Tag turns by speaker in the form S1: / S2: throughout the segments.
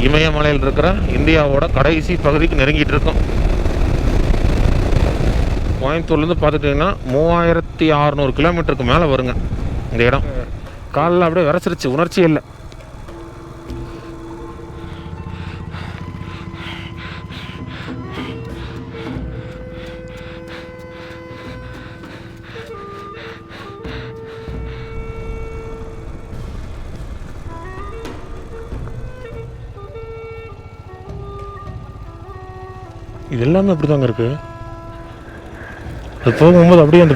S1: இமயமலையில் இருக்கிற இந்தியாவோட கடைசி பகுதிக்கு நெருங்கிட்டு இருக்கோம். கோயம்புத்தூர்லேருந்து பார்த்துட்டிங்கன்னா 3600 கிலோமீட்டருக்கு மேலே வருங்க இந்த இடம். காலில் அப்படியே விரைச்சிருச்சு, உணர்ச்சியே இல்லை. இது எல்லாமே அப்படி தாங்க இருக்குது. அது போகும்போது அப்படியே அந்த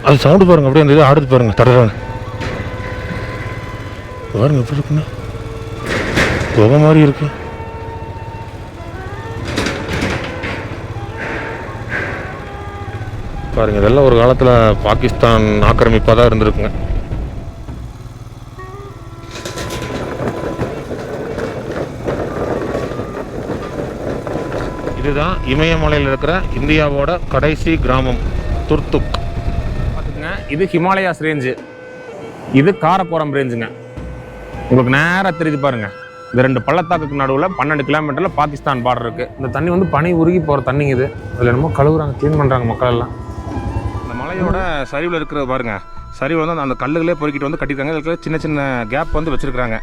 S1: அது சவுண்டு பாருங்கள், அப்படியே அந்த இது ஆடுது பாருங்கள், தடுறாங்க பாருங்க எப்படி இருக்குன்னு, புகை மாதிரி இருக்கு. பாருங்க, இதெல்லாம் ஒரு காலத்தில் பாகிஸ்தான் ஆக்கிரமிப்பாக தான் இருந்திருக்குங்க. இதுதான் இமயமலையில் இருக்கிற இந்தியாவோட கடைசி கிராமம் துர்த்துக்.
S2: பார்த்துக்குங்க, இது ஹிமாலயாஸ் ரேஞ்சு, இது காரக்கோரம் ரேஞ்சுங்க. உங்களுக்கு நேராக தெரியுது பாருங்க. இந்த 2 பள்ளத்தாக்குக்கு நடுவில் 12 கிலோமீட்டரில் பாகிஸ்தான் பார்டர் இருக்குது. இந்த தண்ணி வந்து பனி உருகி போகிற தண்ணிங்க இது. அதில் என்னமோ கழுவுறாங்க, க்ளீன் பண்ணுறாங்க மக்கள் எல்லாம்.
S1: இந்த மலையோட சரிவில் இருக்கிற பாருங்க, சரிவில் வந்து அந்த கல்லுகளே பொறுக்கிட்டு வந்து கட்டியிருக்காங்க. இதுக்கு சின்ன சின்ன கேப் வந்து வச்சுருக்குறாங்க.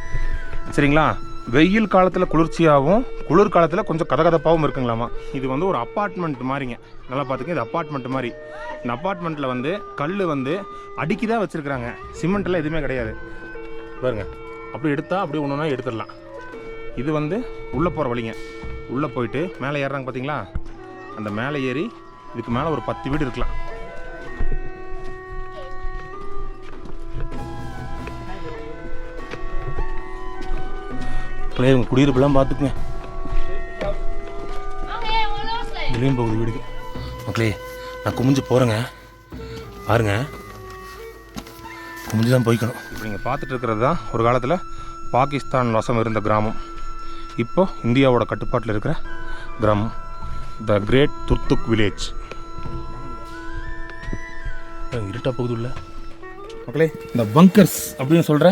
S1: சரிங்களா? வெயில் காலத்தில் குளிர்ச்சியாகவும் குளிர் காலத்தில் கொஞ்சம் கதகதப்பாகவும் இருக்குங்களாமா. இது வந்து ஒரு அப்பார்ட்மெண்ட் மாதிரிங்க. நல்லா பார்த்துங்க, இது அப்பார்ட்மெண்ட் மாதிரி. இந்த அப்பார்ட்மெண்ட்டில் வந்து கல் வந்து அடுக்கி தான் வச்சுருக்குறாங்க, சிமெண்ட்லாம் எதுவுமே கிடையாது. பாருங்க, அப்படி எடுத்தால் அப்படியே ஒன்று ஒன்றா எடுத்துடலாம். இது வந்து உள்ளே போகிற வழிங்க. உள்ளே போயிட்டு மேலே ஏறுறாங்க பார்த்தீங்களா? அந்த மேலே ஏறி இதுக்கு மேலே ஒரு 10 வீடு இருக்கலாம். உங்கள் குடியிருப்புலாம் பார்த்துக்குங்க, வெளியும் போகுது வீடுக்கு. மக்களே, நான் குமிஞ்சு போகிறேங்க, பாருங்க, குமிஞ்சு தான் போய்க்கணும். இப்போ நீங்கள் பார்த்துட்டு இருக்கிறது தான் ஒரு காலத்தில் பாகிஸ்தான் வசம் இருந்த கிராமம், இப்போ இந்தியாவோட கட்டுப்பாட்டில் இருக்கிற கிராமம், த கிரேட் துர்த்துக் வில்லேஜ். இருட்டா போகுது உள்ள. மக்களே, இந்த பங்கர்ஸ் அப்படின்னு சொல்கிற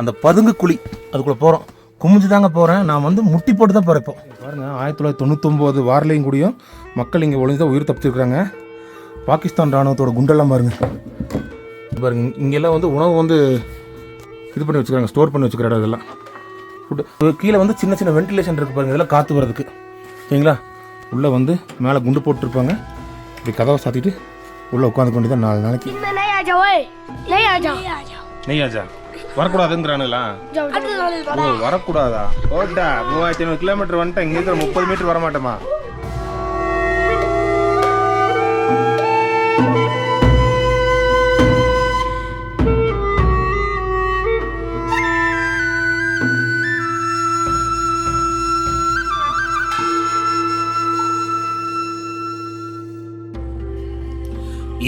S1: அந்த பதுங்கு குழி அதுக்குள்ளே போகிறோம். குமிஞ்சு தாங்க போகிறேன், நான் வந்து முட்டி போட்டு தான் போகிறேன். இப்போ பாருங்கள், 1999 வாரலையும் கூடியும் மக்கள் இங்கே ஒளிஞ்சு தான் உயிர் தப்பிச்சிருக்கிறாங்க. பாகிஸ்தான் இராணுவத்தோட குண்டெல்லாம் பாருங்கள். பாருங்க, இங்கெல்லாம் வந்து உணவு வந்து இது பண்ணி வச்சுக்கிறாங்க, ஸ்டோர் பண்ணி வச்சுக்கிற இடம். இதெல்லாம் ஃபுட்டு கீழே வந்து சின்ன சின்ன வென்டிலேஷன் இருக்குது பாருங்கள், இதெல்லாம் காற்று வர்றதுக்கு. சரிங்களா? உள்ளே வந்து மேலே குண்டு போட்டுருப்பாங்க, இப்படி கதவை சாத்திட்டு உள்ளே உட்காந்து கொண்டு தான் 4 நாளைக்கு. நெய்யாஜா வரக்கூடாதுங்கிறானுங்களா? ஓ, வரக்கூடாதா? ஓட்டா 3500 கிலோமீட்டர் வந்துட்டேன், இங்கே இருக்கிற 30 மீட்டர் வரமாட்டோமா?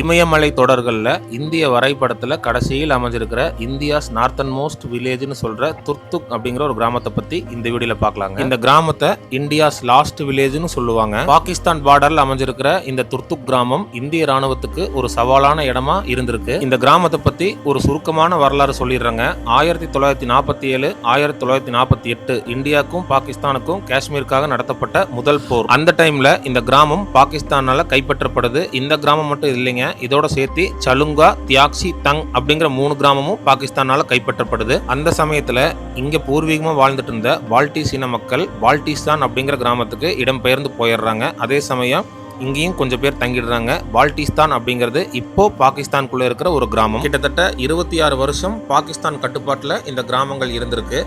S3: இமயமலை தொடர்களில் இந்திய வரைபடத்தில் கடைசியில் அமைஞ்சிருக்கிற இந்தியாஸ் நார்த்தன் மோஸ்ட் வில்லேஜ்னு சொல்கிற துர்த்துக் அப்படிங்கிற ஒரு கிராமத்தை பற்றி இந்த வீடியோவில் பார்க்கலாங்க. இந்த கிராமத்தை இந்தியாஸ் லாஸ்ட் வில்லேஜ்னு சொல்லுவாங்க. பாகிஸ்தான் பார்டரில் அமைஞ்சிருக்கிற இந்த துர்த்துக் கிராமம் இந்திய ராணுவத்துக்கு ஒரு சவாலான இடமா இருந்திருக்கு. இந்த கிராமத்தை பற்றி ஒரு சுருக்கமான வரலாறு சொல்லிடுறாங்க. 1947 1948 இந்தியாவுக்கும் பாகிஸ்தானுக்கும் காஷ்மீருக்காக நடத்தப்பட்ட முதல் போர். அந்த டைம்ல இந்த கிராமம் பாகிஸ்தானால கைப்பற்றப்படுது. இந்த கிராமம் மட்டும் இல்லைங்க, இதோட சேர்த்து சலுங்கா, தியாக்சி, தங் அப்படிங்கிற 3 கிராமமும் பாகிஸ்தானால கைப்பற்றப்படுது. அந்த சமயத்துல இங்க பூர்வீகமா வாழ்ந்துட்டு இருந்த பால்டிஸ் இன மக்கள் பால்டிஸ்தான் அப்படிங்கிற கிராமத்துக்கு இடம்பெயர்ந்து போயிடுறாங்க. அதே சமயம் இங்கேயும் கொஞ்சம் பேர் தங்கிடுறாங்க. பால்டிஸ்தான் அப்படிங்கிறது இப்போ பாகிஸ்தானுக்குள்ள இருக்கிற ஒரு கிராமம். கிட்டத்தட்ட 26 வருஷம் பாகிஸ்தான் கட்டுப்பாட்டில் இந்த கிராமங்கள் இருந்திருக்கு.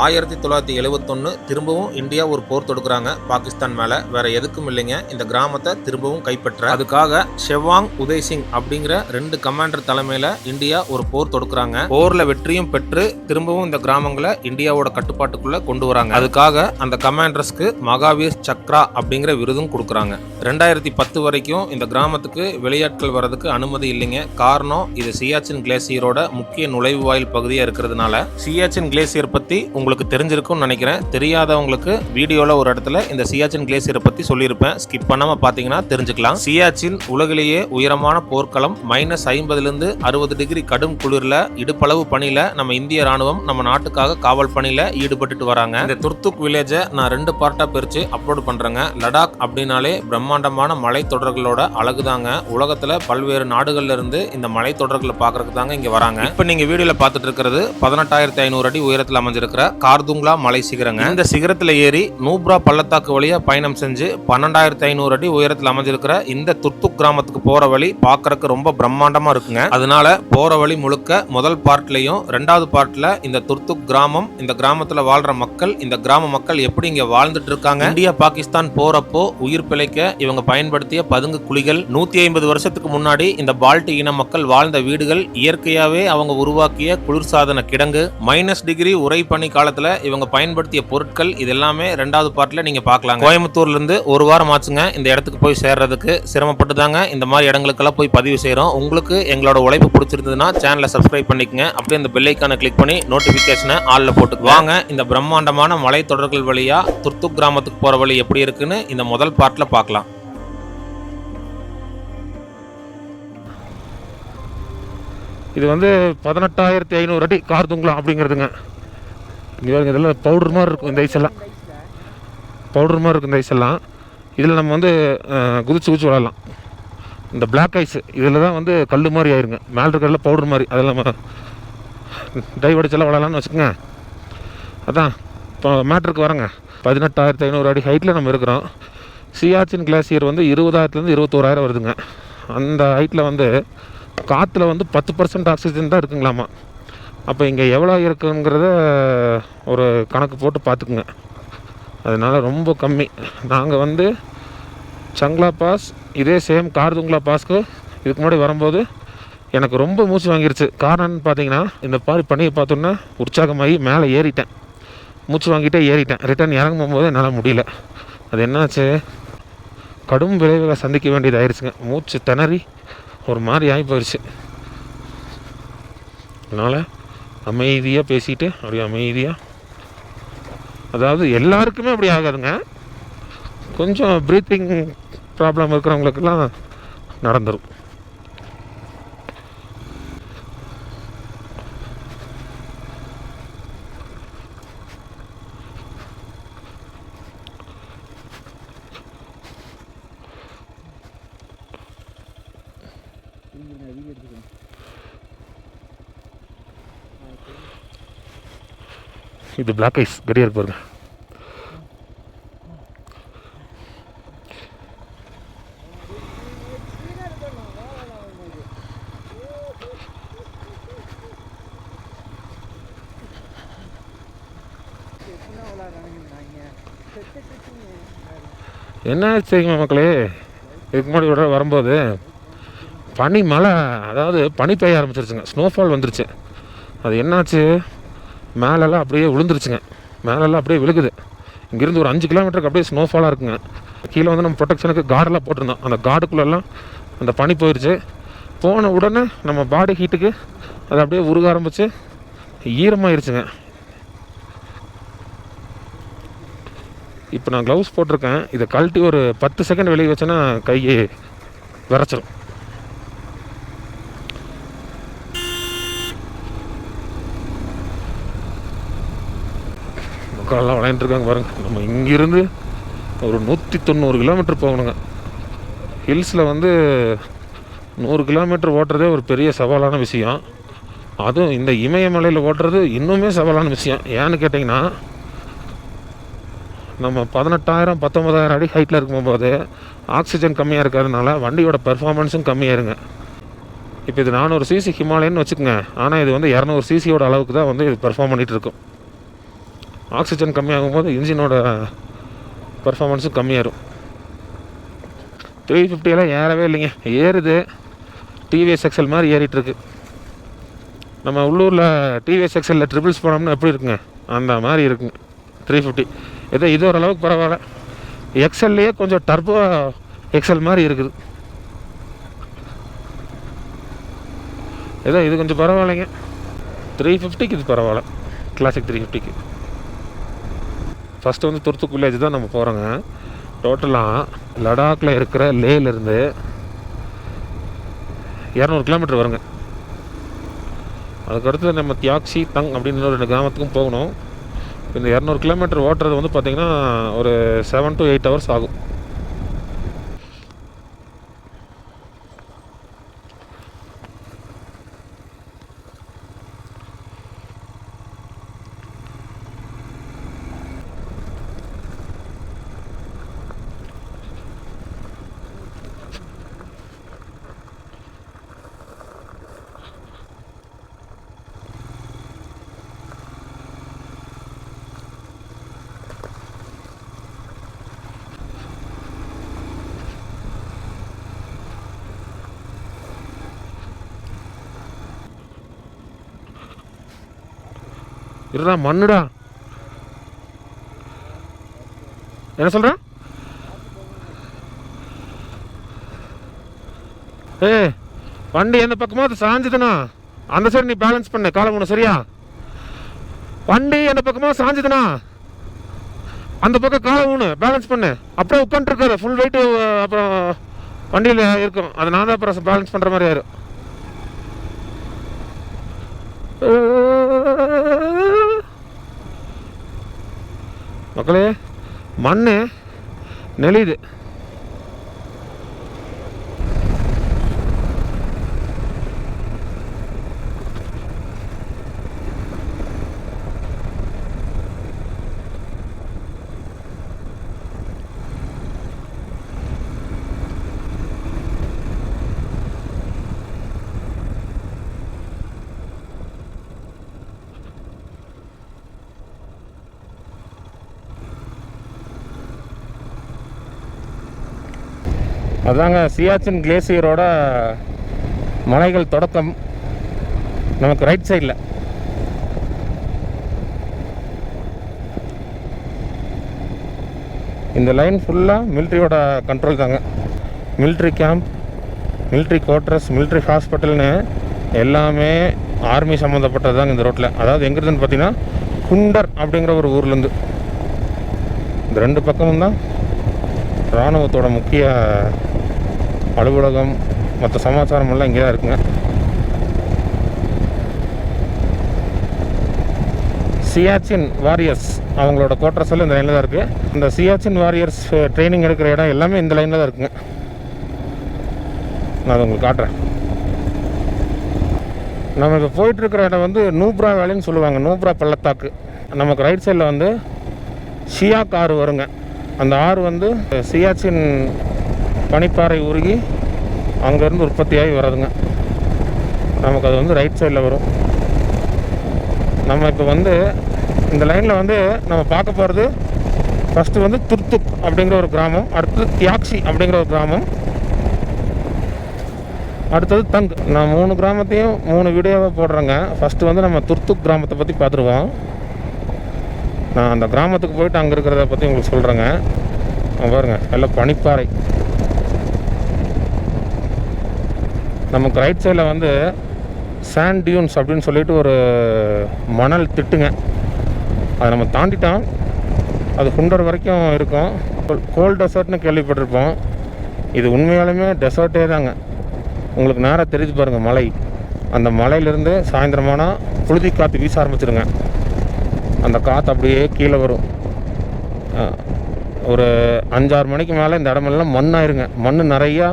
S3: 1971 திரும்பவும் இந்தியா ஒரு போர் தொடுக்கிறாங்க பாகிஸ்தான் மேல. வேற எதுக்கும் இல்லைங்க, இந்த கிராமத்தை திரும்பவும் கைப்பற்ற. அதுக்காக ஷெவாங், உதய் சிங் அப்படிங்கிற 2 கமாண்டர் தலைமையில இந்தியா ஒரு போர் தொடுக்கிறாங்க. போர்ல வெற்றியும் பெற்று திரும்பவும் இந்த கிராமங்களை இந்தியாவோட கட்டுப்பாட்டுக்குள்ள கொண்டு வராங்க. அதுக்காக அந்த கமாண்டர்ஸ்க்கு மகாவீர் சக்ரா அப்படிங்கிற விருதும் கொடுக்குறாங்க. 2010 வரைக்கும் இந்த கிராமத்துக்கு வெளியாட்கள் வர்றதுக்கு அனுமதி இல்லைங்க. காரணம் இது சியாச்சின் கிளேசியரோட முக்கிய நுழைவாயில் பகுதியாக இருக்கிறதுனால. சியாச்சின் கிளேசியர் பற்றி உங்களுக்கு தெரிஞ்சிருக்கும்னு நினைக்கிறேன். தெரியாதவங்களுக்கு வீடியோவில் ஒரு இடத்துல இந்த சியாச்சின் கிளேசியரை பற்றி சொல்லியிருப்பேன். ஸ்கிப் பண்ணாமல் பார்த்தீங்கன்னா தெரிஞ்சுக்கலாம். சியாச்சின் உலகிலேயே உயரமான போர்க்களம். -50லிருந்து 60 டிகிரி கடும் குளிரில் இடுப்பளவு பணியில் நம்ம இந்திய ராணுவம் நம்ம நாட்டுக்காக காவல் பணியில் ஈடுபட்டுட்டு வராங்க. இந்த துர்த்துக் வில்லேஜை நான் 2 பார்ட்டாக பிரித்து அப்லோட் பண்ணுறேங்க. லடாக் அப்படின்னாலே பிரம்மாண்டமான மலைத்தொடர்களோட அழகுதாங்க. உலகத்தில் பல்வேறு நாடுகள்ல இருந்து இந்த மலைத்தொடர்களை பார்க்கறதுக்கு தாங்க இங்கே வராங்க. இப்போ நீங்கள் வீடியோவில் பார்த்துட்டு இருக்கிறது 18,500 அடி உயரத்தில் அமைஞ்சிருக்கிற கார்துங்லா மலை சிகரங்க. இந்த சிகரத்தில் ஏறி நூப்ரா பள்ளத்தாக்கு வழியாக பயணம் செஞ்சு 12,500 அடி உயரத்தில் அமைஞ்சிருக்கிற இந்த துர்த்துக் கிராமத்துக்கு போகிற வழி பார்க்கறதுக்கு ரொம்ப பிரம்மாண்டமாக இருக்குங்க. அதனால போகிற வழி முழுக்க முதல் பார்ட்லையும் 2வது பார்ட்டில் இந்த துர்த்துக் கிராமம், இந்த கிராமத்தில் வாழ்கிற மக்கள், இந்த கிராம மக்கள் எப்படி இங்கே வாழ்ந்துட்டு இருக்காங்க, இந்தியா பாகிஸ்தான் போறப்போ உயிர் பிழைக்க இவங்க பயன்படுத்திய பதுங்கு குழிகள், 150 வருஷத்துக்கு முன்னாடி இந்த பால்டி இன மக்கள் வாழ்ந்த வீடுகள், இயற்கையாவே அவங்க உருவாக்கிய குளிர்சாதன கிடங்கு, -டிகிரி உரை பனி காலத்துல இவங்க பயன்படுத்திய பொருட்கள், இது எல்லாமே 2வது பார்ட்ல நீங்க பார்க்கலாம். கோயம்புத்தூர்ல இருந்து ஒரு வாரம் ஆச்சுங்க இந்த இடத்துக்கு போய் சேர்றதுக்கு. சிரமப்பட்டு தாங்க இந்த மாதிரி இடங்களுக்கெல்லாம் போய் பதிவு செய்யறோம். உங்களுக்கு எங்களோட உழைப்பு பிடிச்சிருந்ததுன்னா சேனலை சப்ஸ்கிரைப் பண்ணிக்கங்க. அப்படியே இந்த பெல் ஐகானை கிளிக் பண்ணி நோட்டிபிகேஷனை ஆல்ல போட்டு வாங்க. இந்த பிரம்மாண்டமான மலை தொடர்கள் வழியா துர்த்துக் கிராமத்துக்கு போற வழி எப்படி இருக்குன்னு இந்த முதல் பார்ட்ல பார்க்கலாம்.
S2: இது வந்து 18,500 அடி கார்துங்லா அப்படிங்கிறதுங்க. இங்கே பாருங்க, இதெல்லாம் பவுடர் மாதிரி இருக்கும். இந்த ஐஸெல்லாம் பவுடர் மாதிரி இருக்கும். இந்த ஐஸெல்லாம் இதில் நம்ம வந்து குதிச்சு விளாட்லாம். இந்த பிளாக் ஐஸ் இதில் தான் வந்து கல் மாதிரி ஆயிருங்க. மேலே இருக்கிறதுல பவுடர் மாதிரி, அதில் நம்ம டைவ் அடிச்செல்லாம் விளாட்லான்னு வச்சுக்கோங்க. அதான் இப்போ மேட்ருக்கு வரங்க. 18,500 அடி ஹைட்டில் நம்ம இருக்கிறோம். சியாச்சின் கிளேசியர் வந்து 20,000லேருந்து 21,000 வருதுங்க. அந்த ஹைட்டில் வந்து காற்றுல வந்து 10% ஆக்சிஜன் தான் இருக்குங்களாமா. அப்போ இங்கே எவ்வளோ இருக்குங்கிறத ஒரு கணக்கு போட்டு பார்த்துக்குங்க. அதனால் ரொம்ப கம்மி. நாங்கள் வந்து சங்லா பாஸ், இதே சேம் கார்துங்லா பாஸ்க்கு இதுக்கு முன்னாடி வரும்போது எனக்கு ரொம்ப மூச்சு வாங்கிருச்சு. காரணம்னு பார்த்தீங்கன்னா, இந்த மாதிரி பணியை பார்த்தோன்னா உற்சாகமாகி மேலே ஏறிட்டேன். மூச்சு வாங்கிட்டே ஏறிட்டேன். ரிட்டர்ன் இறங்கும் போது என்னால் முடியல. அது என்னாச்சு, கடும் விளைவுகளை சந்திக்க வேண்டியது ஆயிடுச்சுங்க. மூச்சு திணறி ஒரு மாதிரி ஆகி போயிடுச்சு. அதனால் அமைதியாக பேசிட்டு அப்படியே அமைதியாக, அதாவது எல்லாருக்குமே அப்படி ஆகாதுங்க. கொஞ்சம் ப்ரீத்திங் ப்ராப்ளம் இருக்கிறவங்களுக்கெல்லாம் நடந்துடும். இது பிளாக் ஐஸ் கடியாக இருக்கு பாருங்க. என்ன செய்யுங்க மக்களே, இதுக்கு முன்னாடி வரும்போது பனி மழை, அதாவது பனி பெய்ய ஆரம்பிச்சிருச்சுங்க. ஸ்னோஃபால் வந்துருச்சு. அது என்னாச்சு, மேலெல்லாம் அப்படியே விழுந்துருச்சுங்க. மேலெல்லாம் அப்படியே விழுகுது. இங்கேருந்து ஒரு 5 கிலோமீட்டருக்கு அப்படியே ஸ்னோஃபாலாக இருக்குங்க. கீழே வந்து நம்ம ப்ரொடெக்ஷனுக்கு கார்டெல்லாம் போட்டிருந்தோம். அந்த கார்டுக்குள்ளெல்லாம் அந்த பனி போயிடுச்சு. போன உடனே நம்ம பாடி ஹீட்டுக்கு அது அப்படியே உருக ஆரம்பித்து ஈரமாகிருச்சுங்க. இப்போ நான் க்ளவுஸ் போட்டிருக்கேன். இதை கழட்டி ஒரு 10 செகண்ட் வெளியே வச்சேன்னா கையை விரைச்சிடும். மக்களெல்லாம் விளையாண்டுருக்காங்க பாருங்க. நம்ம இங்கேருந்து ஒரு 190 கிலோமீட்டர் போகணுங்க. ஹில்ஸில் வந்து 100 கிலோமீட்டர் ஓட்டுறதே ஒரு பெரிய சவாலான விஷயம். அதுவும் இந்த இமயமலையில் ஓட்டுறது இன்னுமே சவாலான விஷயம். ஏன்னு கேட்டிங்கன்னா, நம்ம 18,000 19,000 அடி ஹைட்டில் இருக்கும்போது ஆக்சிஜன் கம்மியாக இருக்கிறதுனால வண்டியோட பெர்ஃபார்மன்ஸும் கம்மியாயிருங்க. இப்போ இது 400 சிசி ஹிமாலயன்னு வச்சுக்கோங்க. ஆனால் இது வந்து 200 சிசியோட அளவுக்கு தான் வந்து இது பெர்ஃபார்ம் பண்ணிகிட்டு இருக்கும். ஆக்சிஜன் கம்மியாகும் போது இன்ஜினோட பெர்ஃபார்மன்ஸும் கம்மியாயிரும். 350 ஏறவே இல்லைங்க. ஏறுது, டிவிஎஸ் எக்ஸல் மாதிரி ஏறிட்டுருக்கு. நம்ம உள்ளூரில் டிவிஎஸ் எக்ஸலில் ட்ரிபிள்ஸ் போனோம்னா எப்படி இருக்குங்க, அந்த மாதிரி இருக்குங்க 350. இது ஓரளவுக்கு பரவாயில்ல. எக்ஸல்லையே கொஞ்சம் டர்போ
S4: எக்ஸல் மாதிரி இருக்குது. ஏதோ இது கொஞ்சம் பரவாயில்லைங்க. 350க்கு இது பரவாயில்ல, கிளாசிக் 350க்கு. ஃபஸ்ட்டு வந்து துர்த்துக் வில்லேஜ் தான் நம்ம போகிறோங்க. டோட்டலாக லடாக்கில் இருக்கிற லேலேருந்து 200 கிலோமீட்டர் வருங்க. அதுக்கடுத்து நம்ம தியாக்சி தங் அப்படின்னு 2 கிராமத்துக்கும் போகணும். இந்த 200 கிலோமீட்டர் ஓட்டுறது வந்து பார்த்திங்கன்னா ஒரு 7 to 8 hours ஆகும். இருடா மண்ணுடா, என்ன சொல்ற? வண்டி எந்த பக்கமோ அது சாஞ்சுதுண்ணா, அந்த சைடு நீ பேலன்ஸ் பண்ணு காலம் ஒன்று, சரியா? வண்டி எந்த பக்கமோ சாஞ்சுதுண்ணா, அந்த பக்கம் காலம் ஒன்று பேலன்ஸ் பண்ணு. அப்படியே உட்காந்துருக்காது, ஃபுல் வெயிட்டு அப்புறம் வண்டியில் இருக்கும். அது நான் தான் அப்புறம் பேலன்ஸ் பண்ணுற மாதிரி ஆயிரும். மக்களே, மண் நெளியுது. அதாங்க சியாச்சின் கிளேசியரோட மலைகள் தொடக்கம். நமக்கு ரைட் சைடில் இந்த லைன் ஃபுல்லாக மிலிட்ரியோட கண்ட்ரோல் தாங்க. Military camp, military quarters, military ஹாஸ்பிட்டல்னு எல்லாமே ஆர்மி சம்மந்தப்பட்டது தாங்க இந்த ரோட்டில். அதாவது எங்கிருந்துன்னு பார்த்தீங்கன்னா குண்டர் அப்படிங்கிற ஒரு ஊர்லேருந்து இந்த 2 பக்கமும் தான் இராணுவத்தோட முக்கிய அலுவலகம், மற்ற சமாச்சாரம் எல்லாம் இங்கே தான் இருக்குங்க. சியாச்சின் வாரியர்ஸ் அவங்களோட குவார்ட்டர்ஸ் எல்லாம் இந்த லைனில் தான் இருக்குது. இந்த சியாச்சின் வாரியர்ஸ் ட்ரைனிங் எடுக்கிற இடம் எல்லாமே இந்த லைனில் தான் இருக்குங்க. நான் அதை உங்களுக்கு காட்டுறேன். நம்ம இப்போ போயிட்டுருக்கிற இடம் வந்து நூப்ரா வேலின்னு சொல்லுவாங்க, நூப்ரா பள்ளத்தாக்கு. நமக்கு ரைட் சைடில் வந்து ஷியாக் ஆறு வருங்க. அந்த ஆறு வந்து சியாச்சின் பனிப்பாறை உருகி அங்கேருந்து உற்பத்தியாகி வர்றதுங்க. நமக்கு அது வந்து ரைட் சைடில் வரும். நம்ம இப்போ வந்து இந்த லைனில் வந்து நம்ம பார்க்க போகிறது ஃபஸ்ட்டு வந்து துர்த்துக் அப்படிங்கிற ஒரு கிராமம், அடுத்தது தியாக்சி அப்படிங்கிற ஒரு கிராமம், அடுத்தது தங். நான் 3 கிராமத்தையும் 3 வீடியோவாக போடுறேங்க. ஃபஸ்ட்டு வந்து நம்ம துர்த்துக் கிராமத்தை பற்றி பார்த்துருவோம். நான் அந்த கிராமத்துக்கு போயிட்டு அங்கே இருக்கிறத பற்றி உங்களுக்கு சொல்கிறேங்க. பாருங்கள், எல்லாம் பனிப்பாறை. நமக்கு ரைட் சைடில் வந்து சாண்ட் டியூன்ஸ் அப்படின்னு சொல்லிட்டு ஒரு மணல் திட்டுங்க. அதை நம்ம தாண்டிட்டோம், அது குண்டர் வரைக்கும் இருக்கும். கோல்ட் டெசர்ட்னு கேள்விப்பட்டிருப்போம். இது உண்மையாலுமே டெசர்ட்டே தாங்க. உங்களுக்கு நேராக தெரிஞ்சு பாருங்கள் மலை. அந்த மலையிலேருந்து சாயந்தரமானால் புழுதி காற்று வீச ஆரம்பிச்சிருங்க. அந்த காற்று அப்படியே கீழே வரும். ஒரு 5-6 மணிக்கு மேலே இந்த இடமெல்லாம் மண்ணாயிருங்க. மண் நிறையா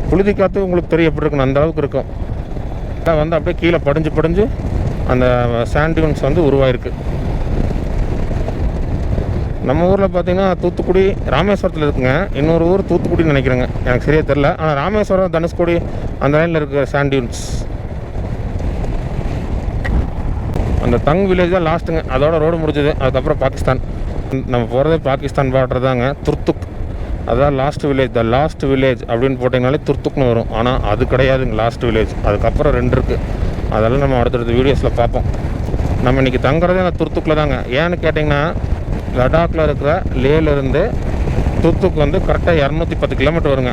S4: புழுதி காற்று உங்களுக்கு தெரிய எப்படி இருக்குன்னு அந்த அளவுக்கு இருக்கும். வந்து அப்படியே கீழே படிஞ்சு அந்த சாண்ட் டியூன்ஸ் வந்து உருவாயிருக்கு. நம்ம ஊரில் பார்த்திங்கன்னா தூத்துக்குடி, ராமேஸ்வரத்தில் இருக்குங்க. இன்னொரு ஊர் தூத்துக்குடின்னு நினைக்கிறேங்க, எனக்கு சரியாக தெரில. ஆனால் ராமேஸ்வரம், தனுஷ்கோடி அந்த லைனில் இருக்க சாண்ட் டியூன்ஸ். அந்த தங் வில்லேஜ் தான் லாஸ்ட்டுங்க, அதோட ரோடு முடிஞ்சது. அதுக்கப்புறம் பாகிஸ்தான். நம்ம போகிறதே பாகிஸ்தான் பார்டர் தாங்க. துர்த்துக் அதான் last village. The last village அப்படின்னு போட்டிங்கனாலே துர்த்துக்னு வரும். ஆனால் அது கிடையாதுங்க லாஸ்ட் வில்லேஜ். அதுக்கப்புறம் 2 இருக்குது. அதெல்லாம் நம்ம அடுத்தடுத்த வீடியோஸில் பார்ப்போம். நம்ம இன்றைக்கி தங்குறதே அந்த துர்த்துக்கில் தாங்க. ஏன்னு கேட்டிங்கன்னா லடாக்கில் இருக்கிற லேலேருந்து துர்த்துக் வந்து கரெக்டாக 210 கிலோமீட்டர் வருங்க.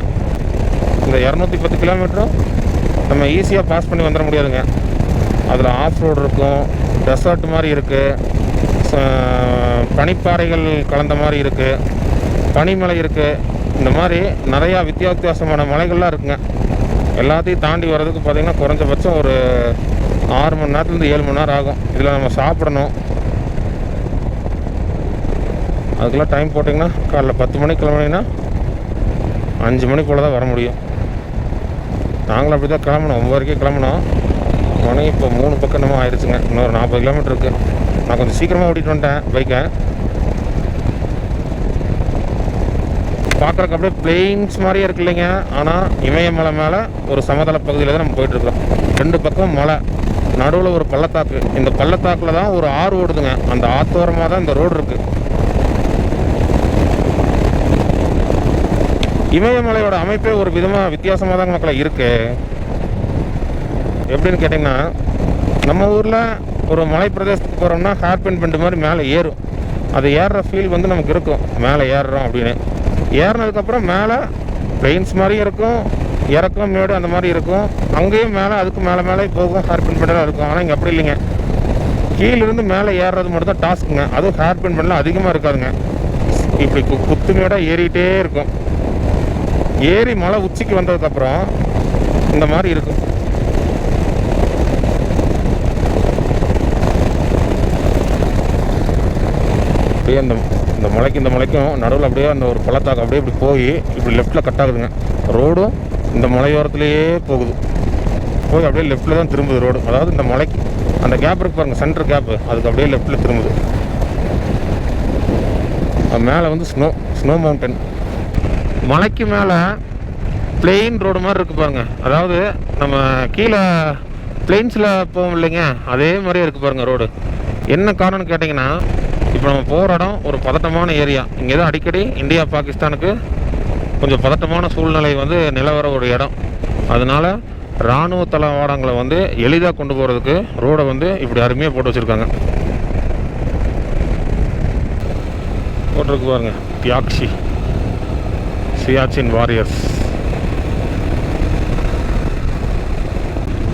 S4: இந்த 210 கிலோமீட்டரும் நம்ம ஈஸியாக பாஸ் பண்ணி வந்துட முடியாதுங்க. அதில் ஆஃப் ரோடு இருக்கும், டெசர்ட் மாதிரி இருக்குது, பனிப்பாறைகள் கலந்த மாதிரி இருக்குது, பனிமலை இருக்குது. இந்த மாதிரி நிறையா வித்தியாசமான மலைகள்லாம் இருக்குங்க. எல்லாத்தையும் தாண்டி வர்றதுக்கு பார்த்திங்கன்னா குறைஞ்சபட்சம் ஒரு 6 மணி நேரத்துலேருந்து 7 மணி நேரம் ஆகும். இதில் நம்ம சாப்பிடணும். அதுக்கெல்லாம் டைம் போட்டிங்கன்னா காலைல 10 மணிக்கு கிளம்புனீங்கன்னா 5 மணி போல் தான் வர முடியும். நாங்களும் அப்படி தான் கிளம்பணும், 9 வரைக்கும் கிளம்பணும். மணி இப்போ 3 பக்கம் என்னமோ ஆயிடுச்சுங்க. இன்னொரு 40 கிலோமீட்டர் இருக்குது. நான் கொஞ்சம் சீக்கிரமாக ஓட்டிகிட்டு வந்துட்டேன் பைக்கை. பார்க்குறக்கு அப்படியே பிளெயின்ஸ் மாதிரியே இருக்கு இல்லைங்க. ஆனால் இமயமலை மேலே ஒரு சமதள பகுதியில் தான் நம்ம போயிட்டுருக்கோம். 2 பக்கம் மலை, நடுவில் ஒரு பள்ளத்தாக்கு. இந்த பள்ளத்தாக்கில் தான் ஒரு ஆறு ஓடுதுங்க. அந்த ஆத்தோரமாக தான் இந்த ரோடு இருக்குது. இமயமலையோட அமைப்பே ஒரு வித்தியாசமாக தாங்க மக்களை இருக்குது. எப்படின்னு கேட்டிங்கன்னா, நம்ம ஊரில் ஒரு மலை பிரதேசத்துக்கு போகிறோம்னா ஹேர்பின் பெண்டு மாதிரி மேலே ஏறும். அது ஏறுற ஃபீல் வந்து நமக்கு இருக்கும், மேலே ஏறுறோம் அப்படின்னு. ஏறினதுக்கப்புறம் மேலே பிளெயின்ஸ் மாதிரியும் இருக்கும், இறக்கம் மேடு அந்த மாதிரி இருக்கும். அங்கேயும் மேலே அதுக்கு மேலே போகும், ஹேர்பின் பெண்டெல்லாம் இருக்கும். ஆனால் இங்கே அப்படி இல்லைங்க. கீழிருந்து மேலே ஏறுறது மட்டும் தான் டாஸ்க்குங்க. அதுவும் ஹேர்பின் பெண்டெலாம் அதிகமாக இருக்காதுங்க. இப்படி குத்து மேடாக ஏறிக்கிட்டே இருக்கும். ஏறி மலை உச்சிக்கு வந்ததுக்கப்புறம் இந்த மாதிரி இருக்கும். அப்படியே இந்த மலைக்கும் நடுவில் அப்படியே அந்த ஒரு பள்ளத்தாக்கு அப்படியே இப்படி போய் இப்படி லெஃப்ட்டில் கட் ஆகுதுங்க. ரோடும் இந்த மலையோரத்துலேயே போகுது. போய் அப்படியே லெஃப்ட்டில் தான் திரும்புது ரோடு. அதாவது இந்த மலைக்கு அந்த கேப் இருக்கு பாருங்கள், சென்டர் கேப்பு, அதுக்கு அப்படியே லெஃப்ட்டில் திரும்புது. மேலே வந்து ஸ்னோ மவுண்டன். மலைக்கு மேலே பிளெயின் ரோடு மாதிரி இருக்குது பாருங்கள். அதாவது நம்ம கீழே பிளெயின்ஸில் போவோம் இல்லைங்க, அதே மாதிரியே இருக்குது பாருங்கள் ரோடு. என்ன காரணம்னு கேட்டிங்கன்னா, இப்போ நம்ம போகிற இடம் ஒரு பதட்டமான ஏரியா. இங்கே தான் அடிக்கடி இந்தியா பாகிஸ்தானுக்கு கொஞ்சம் பதட்டமான சூழ்நிலை வந்து நிலவர ஒரு இடம். அதனால் இராணுவ தளவாடங்களை வந்து எளிதாக கொண்டு போகிறதுக்கு ரோடை வந்து இப்படி அருமையாக போட்டு வச்சுருக்காங்க. போட்டிருக்கு பாருங்கள், பியாக்ஷி சியாச்சின் வாரியர்ஸ்.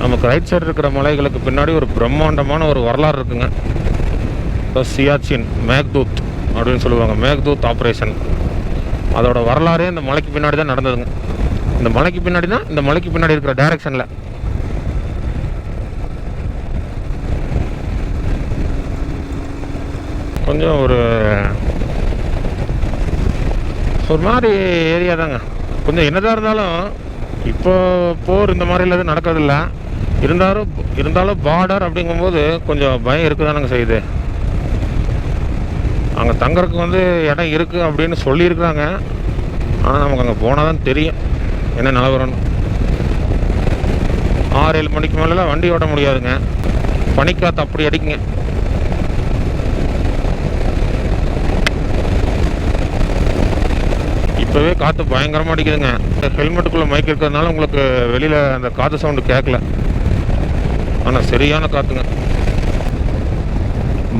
S4: நமக்கு ரைட் சைடு இருக்கிற மலைகளுக்கு பின்னாடி ஒரு பிரம்மாண்டமான ஒரு வரலாறு இருக்குங்க. இப்போ சியாச்சின் மேக்தூத் அப்படின்னு சொல்லுவாங்க, மேக்தூத் ஆப்ரேஷன். அதோட வரலாறே இந்த மலைக்கு பின்னாடி தான் நடந்ததுங்க. இந்த மலைக்கு பின்னாடி இருக்கிற டைரக்ஷனில். கொஞ்சம் ஒரு மாதிரி ஏரியா தாங்க. கொஞ்சம் என்னதான் இருந்தாலும் இப்போ போர் இந்த மாதிரிலாம் எதுவும் நடக்கிறதில்ல. இருந்தாலும் பார்டர் அப்படிங்கும்போது கொஞ்சம் பயம் இருக்குது தானங்க செய்யுது. அங்கே தங்கறதுக்கு வந்து இடம் இருக்குது அப்படின்னு சொல்லியிருக்கிறாங்க. ஆனால் நமக்கு அங்கே போனால் தான் தெரியும் என்ன நிலவரம்னு. 6-7 மணிக்கு மேலெலாம் வண்டி ஓட்ட முடியாதுங்க, பனிக்காற்று அப்படி அடிக்குங்க. இப்போவே காற்று பயங்கரமாக அடிக்குதுங்க. ஹெல்மெட்டுக்குள்ளே மைக் இருக்கிறதுனால உங்களுக்கு வெளியில் அந்த காற்று சவுண்டு கேட்கல. ஆனால் சரியான காற்றுங்க.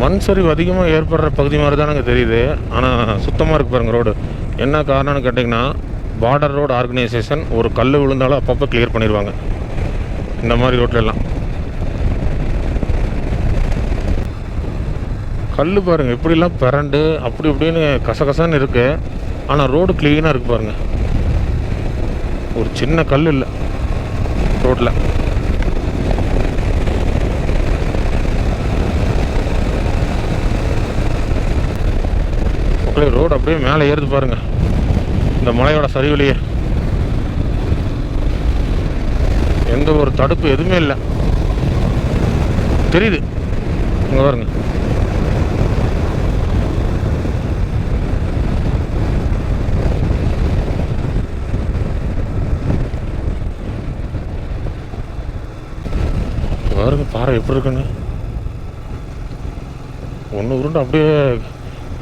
S4: மண் சரிவு அதிகமாக ஏற்படுற பகுதி மாதிரி தான் எனக்கு தெரியுது. ஆனால் சுத்தமாக இருக்கு பாருங்கள் ரோடு. என்ன காரணம்னு கேட்டிங்கன்னா, பார்டர் ரோடு ஆர்கனைசேஷன் ஒரு கல் விழுந்தாலும் அப்பப்போ கிளியர் பண்ணிடுவாங்க இந்த மாதிரி ரோட்லெல்லாம். கல் பாருங்கள் இப்படிலாம் பிறண்டு அப்படி இப்படின்னு கசகசன்னு இருக்குது. ஆனால் ரோடு க்ளீனாக இருக்குது பாருங்கள். ஒரு சின்ன கல் இல்லை ரோட்டில். ரோடு அப்படியே மேலே ஏறுது பாருங்கள் இந்த மலையோட சரிவுலையே. எந்த ஒரு தடுப்பு எதுவுமே இல்லை, தெரியுது இங்கே பாருங்க. பாருங்க பாறை எப்படி இருக்குன்னு. ஒன்று உருண்டு அப்படியே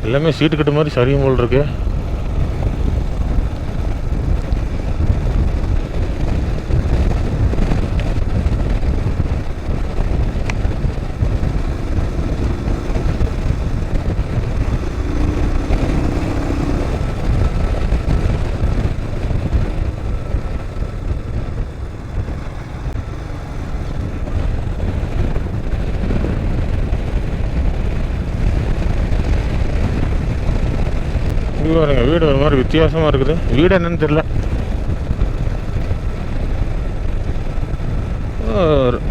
S4: எல்லாமே சீட்டு கட்டு மாதிரி சரியும் போல் இருக்கு. இது பாருங்க, வீடு ஒரு மாதிரி வித்தியாசமாக இருக்குது. வீடு என்னன்னு தெரியல.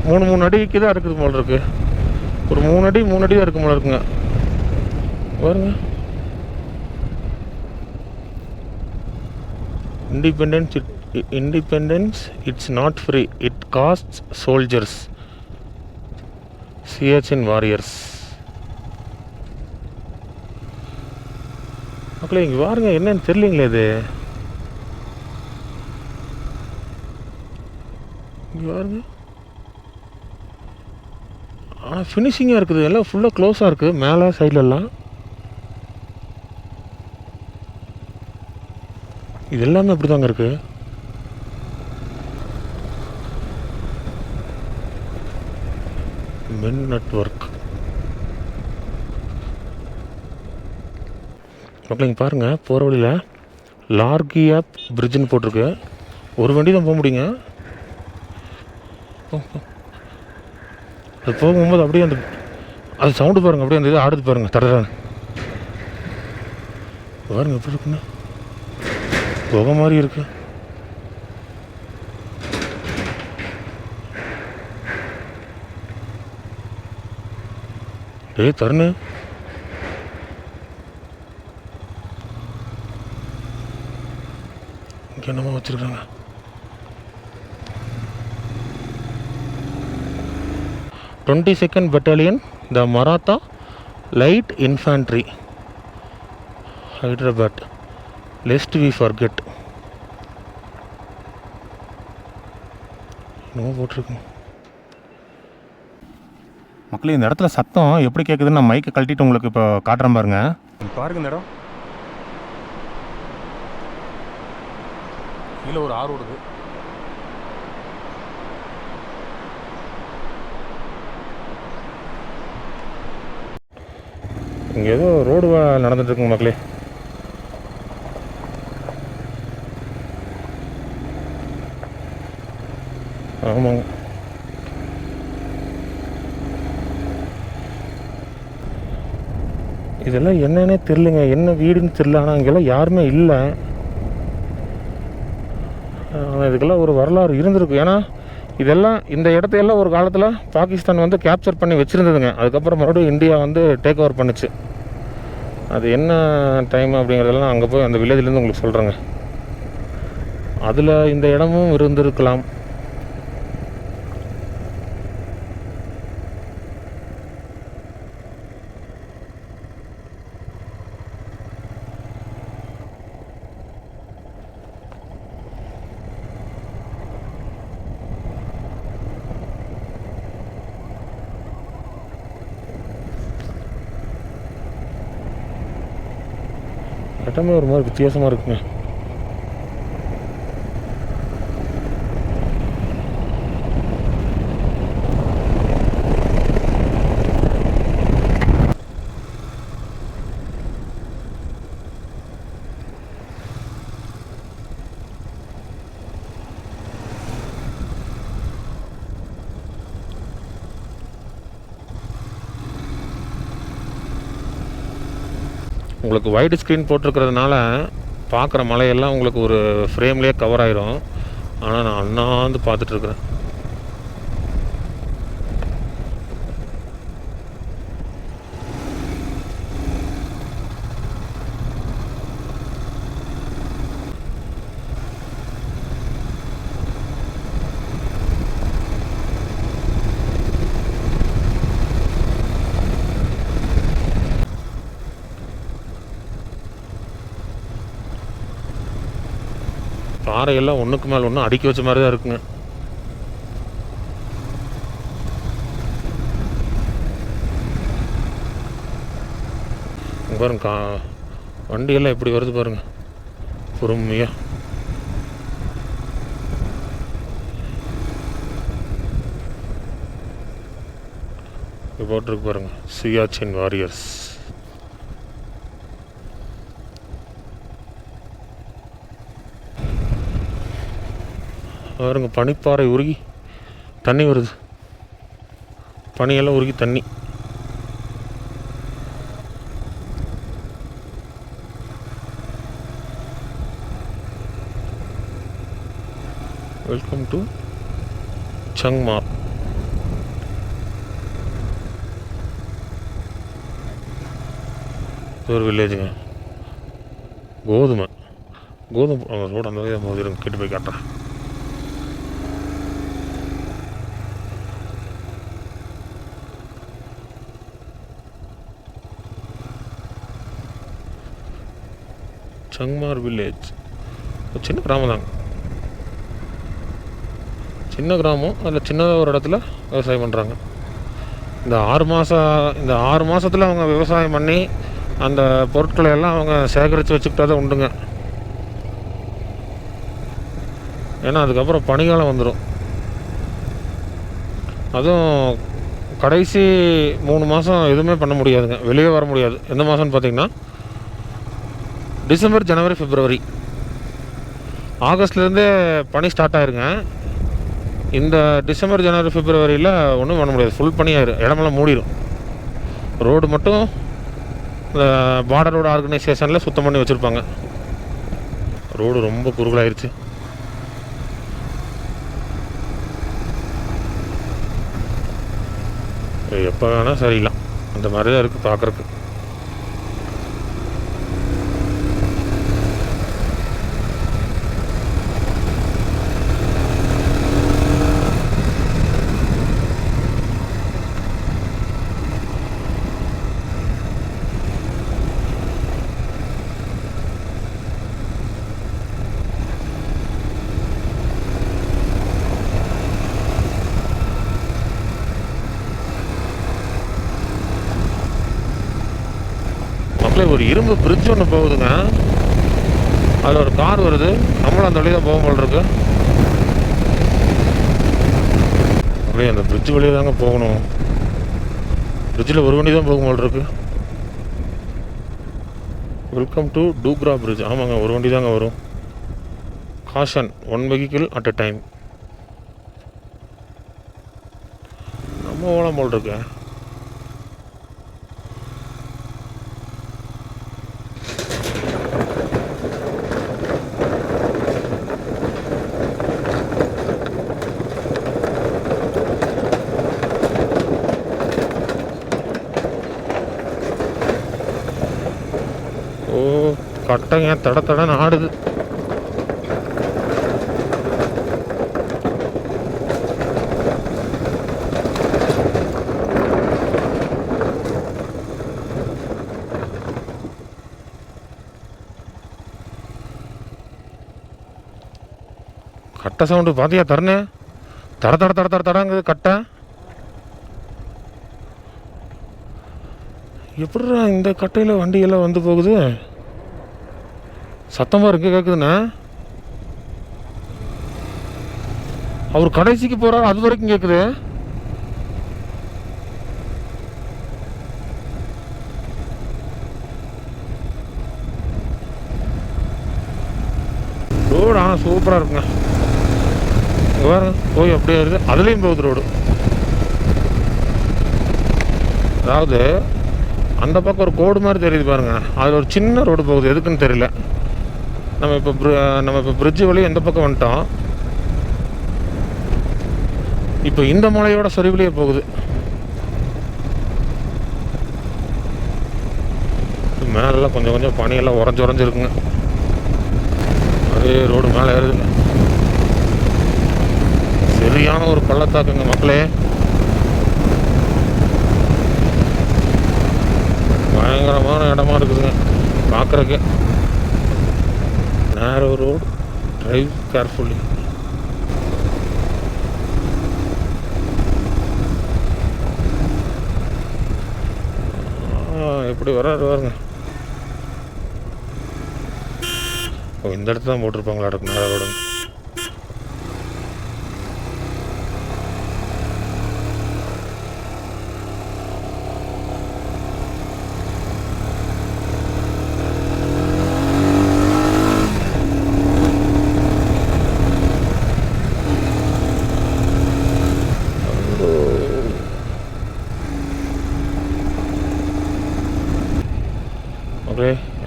S4: 3 அடிக்கு தான் இருக்குது போல இருக்கு. ஒரு 3 அடி தான் இருக்கு போல இருக்குங்க. பாருங்க, independence it's not free, it castes soldiers, Siachen warriors. மக்களே இங்கே பாருங்க, என்னன்னு தெரியலீங்களே இது. இங்கே பாருங்க, ஆனால் ஃபினிஷிங்காக இருக்குது. எல்லாம் ஃபுல்லாக க்ளோஸாக இருக்குது மேலே சைட்லெல்லாம். இது எல்லாமே அப்படி தாங்க இருக்குது. மென் நெட்வொர்க். மக்கள் இங்கே பாருங்கள், போகிற வழியில் லார்கியாப் பிரிட்ஜுன்னு போட்டிருக்கு. ஒரு வண்டி தான் போக முடியுங்க. அது போகும்போது அப்படியே அந்த அது சவுண்டு பாருங்கள், அப்படியே அந்த இது ஆடுது பாருங்கள், தடறான்னு பாருங்கள் எப்படி இருக்குன்னு. புகை மாதிரி இருக்கு. டேய் தருணு, இங்கே என்னமோ வச்சுருக்காங்க. "22nd Battalion, the Maratha Light Infantry, Hyderabad, lest we forget." என்னமோ போட்டிருக்கோம்.
S1: மக்களே இந்த இடத்துல சத்தம் எப்படி கேட்குதுன்னு நான் மைக்கை கழட்டிட்டு உங்களுக்கு இப்போ காட்டுறேன் பாருங்க. பாருங்க இந்த இடம் கீழே ஒரு ஆறு ஓடுது.
S4: இங்கே ஏதோ ரோடு நடந்துட்டு இருக்குங்க மக்களே. ஆமாங்க, இதெல்லாம் என்னன்னே தெரிலங்க, என்ன வீடுன்னு தெரில. ஆனால் இங்கெல்லாம் யாருமே இல்லை. ஆனால் இதுக்கெல்லாம் ஒரு வரலாறு இருந்திருக்கு. ஏன்னா இதெல்லாம் இந்த இடத்தையெல்லாம் ஒரு காலத்தில் பாகிஸ்தான் வந்து கேப்சர் பண்ணி வச்சுருந்ததுங்க. அதுக்கப்புறம் மறுபடியும் இந்தியா வந்து டேக் ஓவர் பண்ணுச்சு. அது என்ன டைம் அப்படிங்கிறதெல்லாம் அங்கே போய் அந்த வில்லேஜ்லேருந்து உங்களுக்கு சொல்கிறேங்க. அதில் இந்த இடமும் இருந்திருக்கலாம். இடமே ஒரு மாதிரி வித்தியாசமாக இருக்குங்க. உங்களுக்கு வைடு ஸ்க்ரீன் போட்டிருக்கிறதுனால பார்க்குற மலையெல்லாம் உங்களுக்கு ஒரு ஃப்ரேம்லேயே கவர் ஆயிரும். ஆனால் நான் அண்ணாந்து பார்த்துட்ருக்குறேன். பாறையெல்லாம் ஒன்றுக்கு மேலே ஒன்று அடுக்கி வச்ச மாதிரி தான் இருக்குங்க. பாருங்க வண்டியெல்லாம் எப்படி வருது பாருங்க, பொறுமையாக. போட்டிருக்கு பாருங்க, சியாச்சின் வாரியர்ஸ். பாருங்க பனிப்பாறை உருகி தண்ணி வருது, பனியெல்லாம் உருகி தண்ணி. Welcome to Sangmar. இது ஒரு வில்லேஜுங்க. கோதுமை ரோடு அந்த வழியாக போகுது. கேட்டு போய் காட்டுறேன். சங்மார் வில்லேஜ் ஒரு சின்ன கிராமம் தாங்க. சின்ன கிராமம். அதில் சின்னதாக ஒரு இடத்துல விவசாயம் பண்ணுறாங்க. இந்த 6 மாதத்தில் அவங்க விவசாயம் பண்ணி அந்த பொருட்களை எல்லாம் அவங்க சேகரித்து வச்சுக்கிட்டா தான் உண்டுங்க. ஏன்னா அதுக்கப்புறம் பனிக்காலம் வந்துடும். அதுவும் கடைசி 3 மாதம் எதுவுமே பண்ண முடியாதுங்க. வெளியே வர முடியாது. எந்த மாதம்னு பார்த்திங்கன்னா டிசம்பர், ஜனவரி, பிப்ரவரி. ஆகஸ்ட்லேருந்தே பனி ஸ்டார்ட் ஆயிருங்க. இந்த டிசம்பர், ஜனவரி, பிப்ரவரியில் ஒன்றும் பண்ண முடியாது. ஃபுல் பனியாயிரும். இடமெல்லாம் மூடிடும். ரோடு மட்டும் இந்த பார்டர் ரோடு ஆர்கனைசேஷனில் சுத்தம் பண்ணி வச்சுருப்பாங்க. ரோடு ரொம்ப குறுகலாயிருச்சு. எப்போ வேணால் சரியில்லாம். அந்த மாதிரி தான் இருக்குது பார்க்குறக்கு. ஒரு இரும்பு பிரிட்ஜ் ஒன்று போகுதுங்க. அதில் ஒரு கார் வருது. நம்மளும் அந்த வழியாக போகும் போல் இருக்கு. அப்படியே அந்த பிரிட்ஜ் வழியாக தாங்க போகணும். பிரிட்ஜில் ஒரு வண்டி தான் போகும் போல் இருக்கு. Welcome to Dukra bridge. ஆமாங்க, ஒரு வண்டி தாங்க வரும். Caution 1 vehicle at a time. நம்ம ஓலம் போல் இருக்கு. கட்டைங்க தட தடன்னு ஆடுது. கட்டை சவுண்டு பார்த்தியா தரணே? தட தட தட தட தடங்குது கட்டை. எப்படிடா இந்த கட்டையில் வண்டியெல்லாம் வந்து போகுது? சத்தமாக இருக்கு, கேட்குதுண்ணா. அவர் கடைசிக்கு போகிறார், அது வரைக்கும் கேட்குது. ரோடு சூப்பராக இருக்குங்க. இங்கே வேறு போய் அப்படியே இருக்குது. அதுலேயும் போகுது ரோடு. அதாவது அந்த பக்கம் ஒரு கோடு மாதிரி தெரியுது பாருங்க. அதில் ஒரு சின்ன ரோடு போகுது. எதுக்குன்னு தெரியல. நம்ம இப்போ பிரிட்ஜு வழி எந்த பக்கம் வந்துட்டோம். இப்போ இந்த மலையோட சரிவிலேயே போகுது. மேலெல்லாம் கொஞ்சம் கொஞ்சம் பனியெல்லாம் உறைஞ்சுருக்குங்க. அதே ரோடு மேலே ஏறுதுங்க. சரியான ஒரு பள்ளத்தாக்குங்க மக்களே. பயங்கரமான இடமா இருக்குதுங்க பார்க்குறக்கு. narrow road, drive carefully. எப்படி வராரு பாருங்க. இந்த இடத்துல தான் போட்டிருப்பாங்களா இருக்கு narrow road.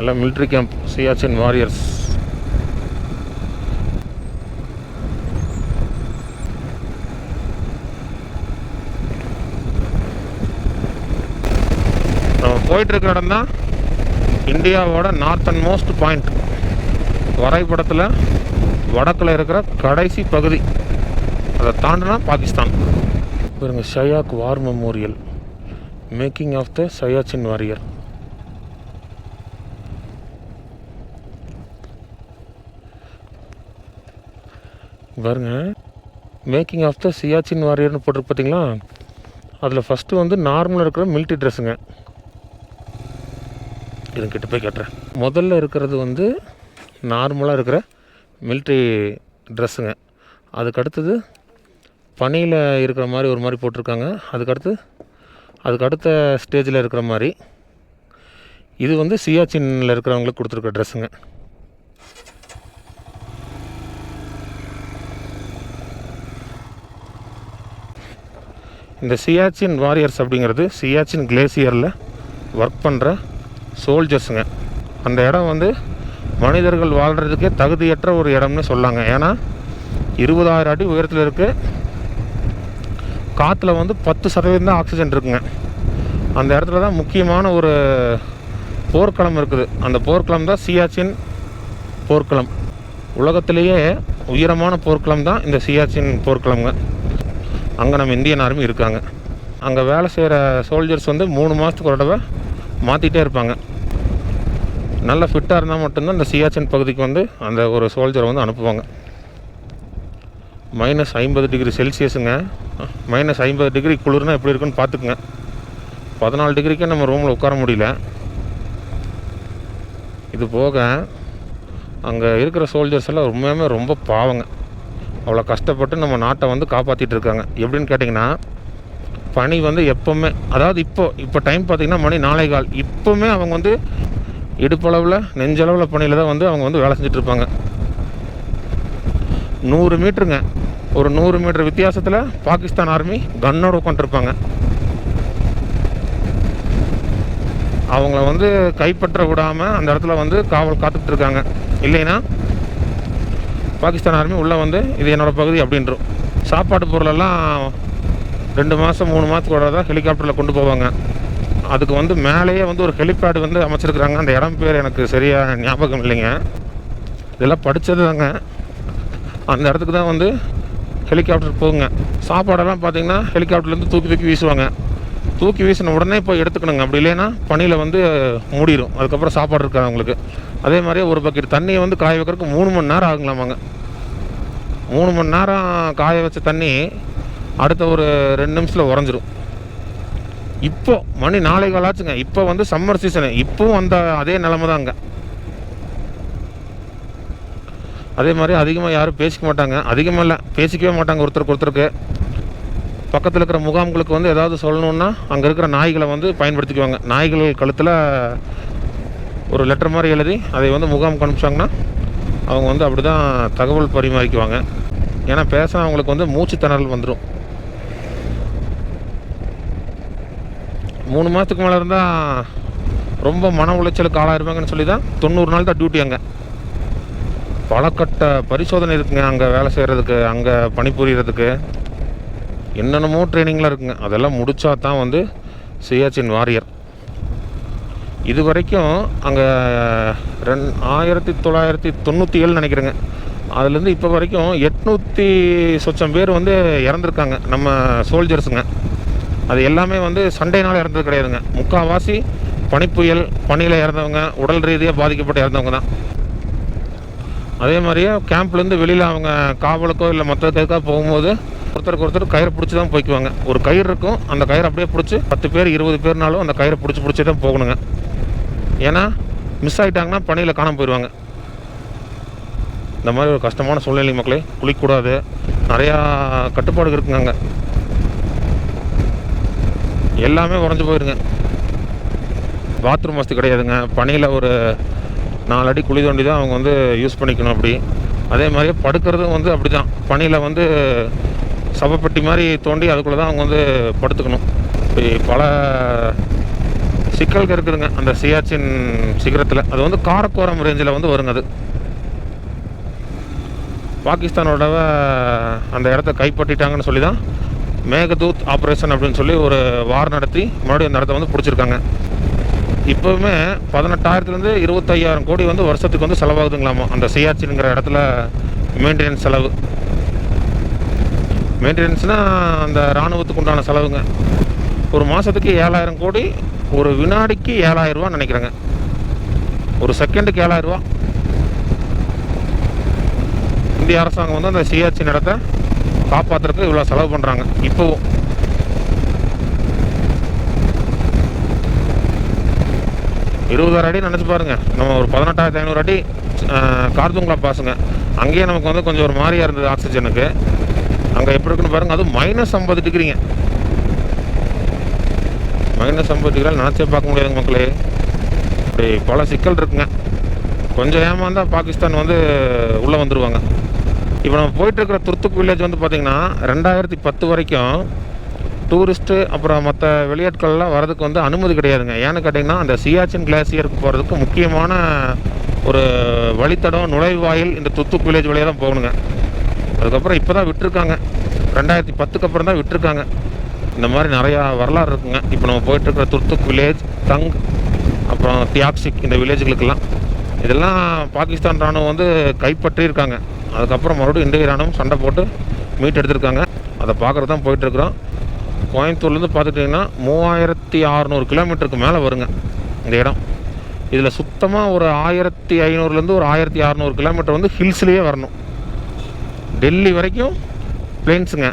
S4: எல்லாம் மிலிட்ரி கேம்ப், சியாச்சின் வாரியர்ஸ். போயிட்டு இருக்கிற இடம் தான் இந்தியாவோட நார்த்தன் மோஸ்ட் பாயிண்ட். வரைபடத்தில் வடக்கில் இருக்கிற கடைசி பகுதி. அதை தாண்டினா பாகிஸ்தான். பாருங்க, Shyok war memorial, making of the Siachen warrior. பாருங்க, மேக்கிங் ஆஃப் த சியாச்சின் வாரியர்னு போட்டிருக்கு பார்த்தீங்களா? அதில் ஃபஸ்ட்டு வந்து நார்மலாக இருக்கிற மிலிட்ரி ட்ரெஸ்ஸுங்க. இதுக்கிட்ட போய் கட்டுறேன். முதல்ல இருக்கிறது வந்து நார்மலாக இருக்கிற மிலிட்ரி ட்ரெஸ்ஸுங்க. அதுக்கடுத்தது பனியில் இருக்கிற மாதிரி ஒரு மாதிரி போட்டிருக்காங்க. அதுக்கு அடுத்த ஸ்டேஜில் இருக்கிற மாதிரி இது வந்து சியாச்சினில் இருக்கிறவங்களுக்கு கொடுத்துருக்க ட்ரெஸ்ஸுங்க. இந்த சியாச்சின் வாரியர்ஸ் அப்படிங்கிறது சியாச்சின் கிளேசியரில் ஒர்க் பண்ணுற சோல்ஜர்ஸுங்க. அந்த இடம் வந்து மனிதர்கள் வாழ்கிறதுக்கே தகுதியற்ற ஒரு இடம்னு சொல்லாங்க. ஏன்னா 20,000 அடி உயரத்தில் இருக்குது. காற்றுல வந்து 10% தான் ஆக்சிஜன் இருக்குங்க. அந்த இடத்துல தான் முக்கியமான ஒரு போர்க்களம் இருக்குது. அந்த போர்க்களம் தான் சியாச்சின் போர்க்களம். உலகத்திலேயே உயரமான போர்க்களம் தான் இந்த சியாச்சின் போர்க்களம்ங்க. அங்கே நம்ம இந்தியன் ஆர்மி இருக்காங்க. அங்கே வேலை செய்கிற சோல்ஜர்ஸ் வந்து 3 மாதத்துக்கு ஒரு தடவை மாற்றிட்டே இருப்பாங்க. நல்ல ஃபிட்டாக இருந்தால் மட்டும்தான் இந்த சியாச்சின் பகுதிக்கு வந்து அந்த ஒரு சோல்ஜரை வந்து அனுப்புவாங்க. -50°C -50 குளிர்னா எப்படி இருக்குன்னு பார்த்துக்குங்க. 14 டிகிரிக்கே நம்ம ரூமில் உட்கார முடியல. இது போக அங்கே இருக்கிற சோல்ஜர்ஸ் எல்லாம் உண்மையுமே ரொம்ப பாவங்க. அவ்வளோ கஷ்டப்பட்டு நம்ம நாட்டை வந்து காப்பாற்றிட்டு இருக்காங்க. எப்படின்னு கேட்டிங்கன்னா, பனி வந்து எப்போவுமே, அதாவது இப்போ டைம் பார்த்திங்கன்னா மணி 4:15. இப்போவுமே அவங்க வந்து இடுப்பளவில் நெஞ்சளவில் பனியில் தான் வந்து அவங்க வந்து வேலை செஞ்சிட்ருப்பாங்க. 100 மீட்டருங்க, ஒரு 100 மீட்டர் வித்தியாசத்தில் பாகிஸ்தான் ஆர்மி கன்னோடு உட்காந்துருப்பாங்க. அவங்கள வந்து கைப்பற்ற விடாமல் அந்த இடத்துல வந்து காவல் காத்துக்கிட்டு இருக்காங்க. இல்லைன்னா பாகிஸ்தான் ஆர்மி உள்ளே வந்து இது என்னோடய பகுதி அப்படின்றோம். சாப்பாடு பொருளெல்லாம் 2 மாதம் 3 மாதத்துக்கு ஒரு தான் ஹெலிகாப்டரில் கொண்டு போவாங்க. அதுக்கு வந்து மேலேயே வந்து ஒரு ஹெலிபேடு வந்து அமைச்சிருக்கிறாங்க. அந்த இடம் பேர் எனக்கு சரியாக ஞாபகம் இல்லைங்க. இதெல்லாம் படித்தது தாங்க. அந்த இடத்துக்கு தான் வந்து ஹெலிகாப்டர் போகுங்க. சாப்பாடெல்லாம் பார்த்திங்கன்னா ஹெலிகாப்டர்லேருந்து தூக்கி வீசுவாங்க. தூக்கி வீசின உடனே போய் எடுத்துக்கணுங்க. அப்படி இல்லைன்னா பனியில் வந்து மூடிடும். அதுக்கப்புறம் சாப்பாடு இருக்காது அவங்களுக்கு. அதே மாதிரியே ஒரு பக்கெட் தண்ணியை வந்து காய வைக்கிறதுக்கு 3 மணி நேரம் ஆகுங்களாமாங்க. 3 மணி நேரம் காய வச்ச தண்ணி அடுத்த ஒரு 2 நிமிஷத்தில் உறைஞ்சிரும். இப்போ மணி 4:15 ஆச்சுங்க. இப்போ வந்து சம்மர் சீசனு. இப்போவும் அந்த அதே நிலமை தான் அங்கே. அதே மாதிரி அதிகமாக யாரும் பேசிக்க மாட்டாங்க. அதிகமாக இல்லை, பேசிக்கவே மாட்டாங்க ஒருத்தருக்கு. பக்கத்தில் இருக்கிற முகாம்களுக்கு வந்து ஏதாவது சொல்லணுன்னா அங்கே இருக்கிற நாய்களை வந்து பயன்படுத்திக்குவாங்க. நாய்கள் கழுத்தில் ஒரு லெட்டர் மாதிரி எழுதி அதை வந்து முகாமுக்கு அனுப்பிச்சாங்கன்னா அவங்க வந்து அப்படி தான் தகவல் பரிமாறிக்குவாங்க. ஏன்னா பேசினா அவங்களுக்கு வந்து மூச்சு திணறல் வந்துடும். 3 மாதத்துக்கு மேலே இருந்தால் ரொம்ப மன உளைச்சலுக்கு ஆளாயிருப்பாங்கன்னு சொல்லி தான் 90 நாள் தான் டியூட்டி. அங்கே பலக்கட்ட பரிசோதனை இருக்குங்க. அங்கே வேலை செய்கிறதுக்கு, அங்கே பணிபுரியறதுக்கு என்னென்னமோ ட்ரைனிங்லாம் இருக்குங்க. அதெல்லாம் முடித்தா தான் வந்து சியாச்சின் வாரியர். இது வரைக்கும் அங்கே 1997 நினைக்கிறேங்க. அதுலேருந்து இப்போ வரைக்கும் 800 சொச்சம் பேர் வந்து இறந்துருக்காங்க நம்ம சோல்ஜர்ஸுங்க. அது எல்லாமே வந்து சண்டைனால இறந்தது கிடையாதுங்க. முக்கால்வாசி பனிப்புயல், பனியில் இறந்தவங்க, உடல் ரீதியாக பாதிக்கப்பட்டு இறந்தவங்க தான். அதே மாதிரியே கேம்ப்லேருந்து வெளியில் அவங்க காவலுக்கோ இல்லை மற்றதுக்காக போகும்போது ஒருத்தருக்கு கயிறை பிடிச்சி தான் போய்க்குவாங்க. ஒரு கயிறு இருக்கும், அந்த கயிறை அப்படியே பிடிச்சி 10 பேர் 20 பேர்னாலும் அந்த கயிறை பிடிச்சி தான் போகணுங்க. ஏன்னா மிஸ் ஆகிட்டாங்கன்னா பனியில் காணாமல் போயிடுவாங்க. இந்த மாதிரி ஒரு கஷ்டமான சூழ்நிலை மக்களே. குளிக்கக்கூடாது, நிறையா கட்டுப்பாடு இருக்குங்க. அங்கே எல்லாமே உறைஞ்சி போயிருங்க. பாத்ரூம் வசதி கிடையாதுங்க. பனியில் ஒரு 4 அடி குழி தோண்டி தான் அவங்க வந்து யூஸ் பண்ணிக்கணும். அப்படி அதே மாதிரியே படுக்கிறதும் வந்து அப்படி தான். பனியில் வந்து சவப்பெட்டி மாதிரி தோண்டி அதுக்குள்ளே தான் அவங்க வந்து படுத்துக்கணும். இப்படி பல சிக்கல்கள் இருக்குதுங்க அந்த சியாச்சின் சிகரத்தில். அது வந்து காரக்கோரம் ரேஞ்சில் வந்து வருங்க. அது பாகிஸ்தானோட அந்த இடத்த கைப்பற்றிட்டாங்கன்னு சொல்லி தான் மேகதூத் ஆப்ரேஷன் அப்படின்னு சொல்லி ஒரு வார் நடத்தி மறுபடியும் அந்த இடத்த வந்து பிடிச்சிருக்காங்க. இப்போவுமே 18,000 25,000 கோடி வந்து வருஷத்துக்கு வந்து செலவாகுதுங்களாமா அந்த சியாச்சின்ங்கிற இடத்துல மெயின்டெனன்ஸ் செலவு. மெயின்டெனன்ஸ்னால் அந்த இராணுவத்துக்கு உண்டான செலவுங்க. ஒரு மாதத்துக்கு 7,000 கோடி, ஒரு வினாடிக்கு 7,000 ரூபா நினைக்கிறேங்க, ஒரு செகண்டுக்கு 7,000 ரூபா. இந்திய அரசாங்கம் வந்து அந்த சியாச்சின் இடத்த காப்பாற்றுறதுக்கு இவ்வளோ செலவு பண்ணுறாங்க. இப்போவும் 20,000 அடி நினச்சி பாருங்கள். நம்ம ஒரு 18,500 அடி கார்துங்களா பாஸுங்க. அங்கேயே நமக்கு வந்து கொஞ்சம் ஒரு மாதிரியாக இருந்தது ஆக்சிஜனுக்கு. அங்கே எப்படி இருக்குன்னு பாருங்கள். அதுவும் -50 டிகிரிங்க. -50 டிகிரியில் நினச்சே பார்க்க முடியாதுங்க மக்களே. இப்படி பல சிக்கல் இருக்குங்க. கொஞ்சம் ஏமாந்தால் பாகிஸ்தான் வந்து உள்ளே வந்துடுவாங்க. இப்போ நம்ம போயிட்டுருக்கிற துர்த்துக் வில்லேஜ் வந்து பார்த்திங்கன்னா 2010 வரைக்கும் டூரிஸ்ட்டு அப்புறம் மற்ற வெளியாட்கள்லாம் வரதுக்கு வந்து அனுமதி கிடையாதுங்க. ஏன்னு கேட்டிங்கன்னா அந்த சியாச்சின் கிளேசியருக்கு போகிறதுக்கு முக்கியமான ஒரு வழித்தடம் நுழைவாயில் இந்த துர்த்துக் வில்லேஜ் வழியாக தான் போகணுங்க. அதுக்கப்புறம் இப்போ தான் விட்டுருக்காங்க, 2010க்கு அப்புறம் தான் விட்டுருக்காங்க. இந்த மாதிரி நிறையா வரலாறு இருக்குங்க. இப்போ நம்ம போயிட்டுருக்கிற துர்த்துக் வில்லேஜ், தங், அப்புறம் தியாக்சிக், இந்த வில்லேஜுகளுக்கெல்லாம் இதெல்லாம் பாகிஸ்தான் இராணுவம் வந்து கைப்பற்றியிருக்காங்க. அதுக்கப்புறம் மறுபடியும் இந்திய இராணுவம் சண்டை போட்டு மீட் எடுத்திருக்காங்க. அதை பார்க்குறது தான் போயிட்டுருக்குறோம். கோயம்புத்தூர்லேருந்து பார்த்துட்டிங்கன்னா 3600 கிலோமீட்டருக்கு மேலே வருங்க இந்த இடம். இதில் சுத்தமாக ஒரு 1500 ஒரு 1600 கிலோமீட்டர் வந்து ஹில்ஸ்லேயே வரணும். டெல்லி வரைக்கும் பிளேன்ஸுங்க.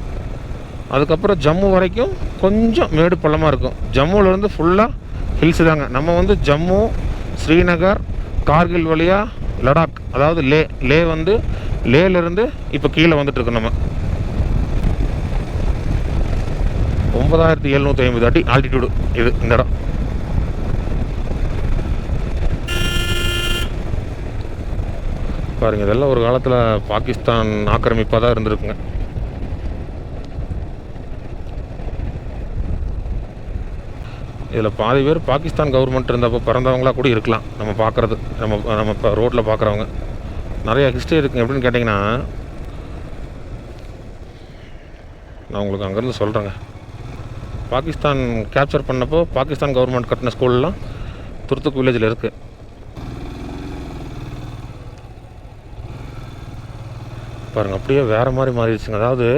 S4: அதுக்கப்புறம் ஜம்மு வரைக்கும் கொஞ்சம் மேடு பள்ளமாக இருக்கும். ஜம்முவிலேருந்து ஃபுல்லாக ஹில்ஸு தாங்க. நம்ம வந்து ஜம்மு, ஸ்ரீநகர், கார்கில் வழியாக லடாக், அதாவது லே வந்து லேலேருந்து இப்போ கீழே வந்துட்டுருக்கோம். நம்ம 9750 அடி ஆல்டிடியூடு இது இந்த இடம். பாருங்கள், இதெல்லாம் ஒரு காலத்தில் பாகிஸ்தான் ஆக்கிரமிப்பாக தான் இருந்திருக்குங்க. இதில் பாதி பேர் பாகிஸ்தான் கவர்மெண்ட் இருந்தப்போ பிறந்தவங்களாக கூட இருக்கலாம். நம்ம பார்க்குறது, நம்ம இப்போ ரோட்டில் பார்க்குறவங்க நிறைய ஹிஸ்ட்ரி இருக்குங்க. எப்படின்னு கேட்டிங்கன்னா, நான் உங்களுக்கு அங்கேருந்து சொல்கிறேங்க. பாகிஸ்தான் கேப்சர் பண்ணப்போ பாகிஸ்தான் கவர்மெண்ட் கட்டின ஸ்கூல்லாம் துர்த்துக் வில்லேஜில் இருக்குது. பாருங்கள், அப்படியே வேறு மாதிரி மாறிடுச்சுங்க. அதாவது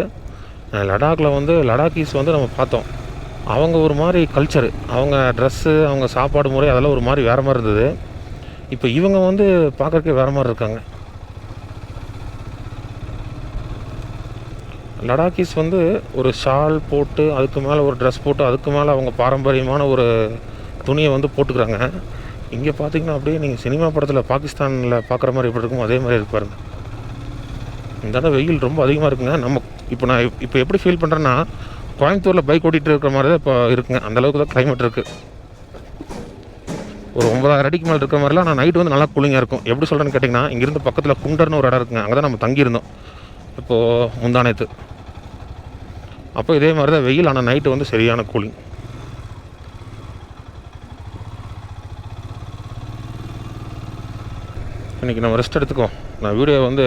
S4: லடாக்கில் வந்து லடாக்கீஸ் வந்து நம்ம பார்த்தோம். அவங்க ஒரு மாதிரி கல்ச்சரு, அவங்க ட்ரெஸ்ஸு, அவங்க சாப்பாடு முறை அதெல்லாம் ஒரு மாதிரி வேறு மாதிரி இருந்தது. இப்போ இவங்க வந்து பார்க்குறக்கே வேறு மாதிரி இருக்காங்க. லடாக்கீஸ் வந்து ஒரு ஷால் போட்டு அதுக்கு மேலே ஒரு ட்ரெஸ் போட்டு அதுக்கு மேலே அவங்க பாரம்பரியமான ஒரு துணியை வந்து போட்டுக்கிறாங்க. இங்கே பார்த்திங்கன்னா அப்படியே நீங்கள் சினிமா படத்தில் பாகிஸ்தானில் பார்க்குற மாதிரி எப்படி இருக்கும் அதே மாதிரி இருப்பாருங்க. இந்த இடம் வெயில் ரொம்ப அதிகமாக இருக்குங்க. நான் இப்போ எப்படி ஃபீல் பண்ணுறேன்னா, கோயம்புத்தூரில் பைக் ஓட்டிகிட்டு இருக்கிற மாதிரி தான் இப்போ இருக்குங்க. அந்தளவுக்கு தான் கிளைமேட் இருக்குது. ஒரு 9000 அடிக்கு மேலே இருக்கிற மாதிரிலாம். நான் நைட்டு வந்து நல்லா கூலிங்காக இருக்கும். எப்படி சொல்கிறேன்னு கேட்டிங்கன்னா, இங்கேருந்து பக்கத்தில் குண்டர்னு ஒரு இடம் இருக்குங்க. அங்கே தான் நம்ம தங்கியிருந்தோம் இப்போது முந்தானேத்து. அப்போ இதே மாதிரி தான் வெயில், ஆனால் நைட்டு வந்து சரியான கூலிங். இன்றைக்கி நம்ம ரெஸ்ட் எடுத்துக்குவோம். நான் வீடியோ வந்து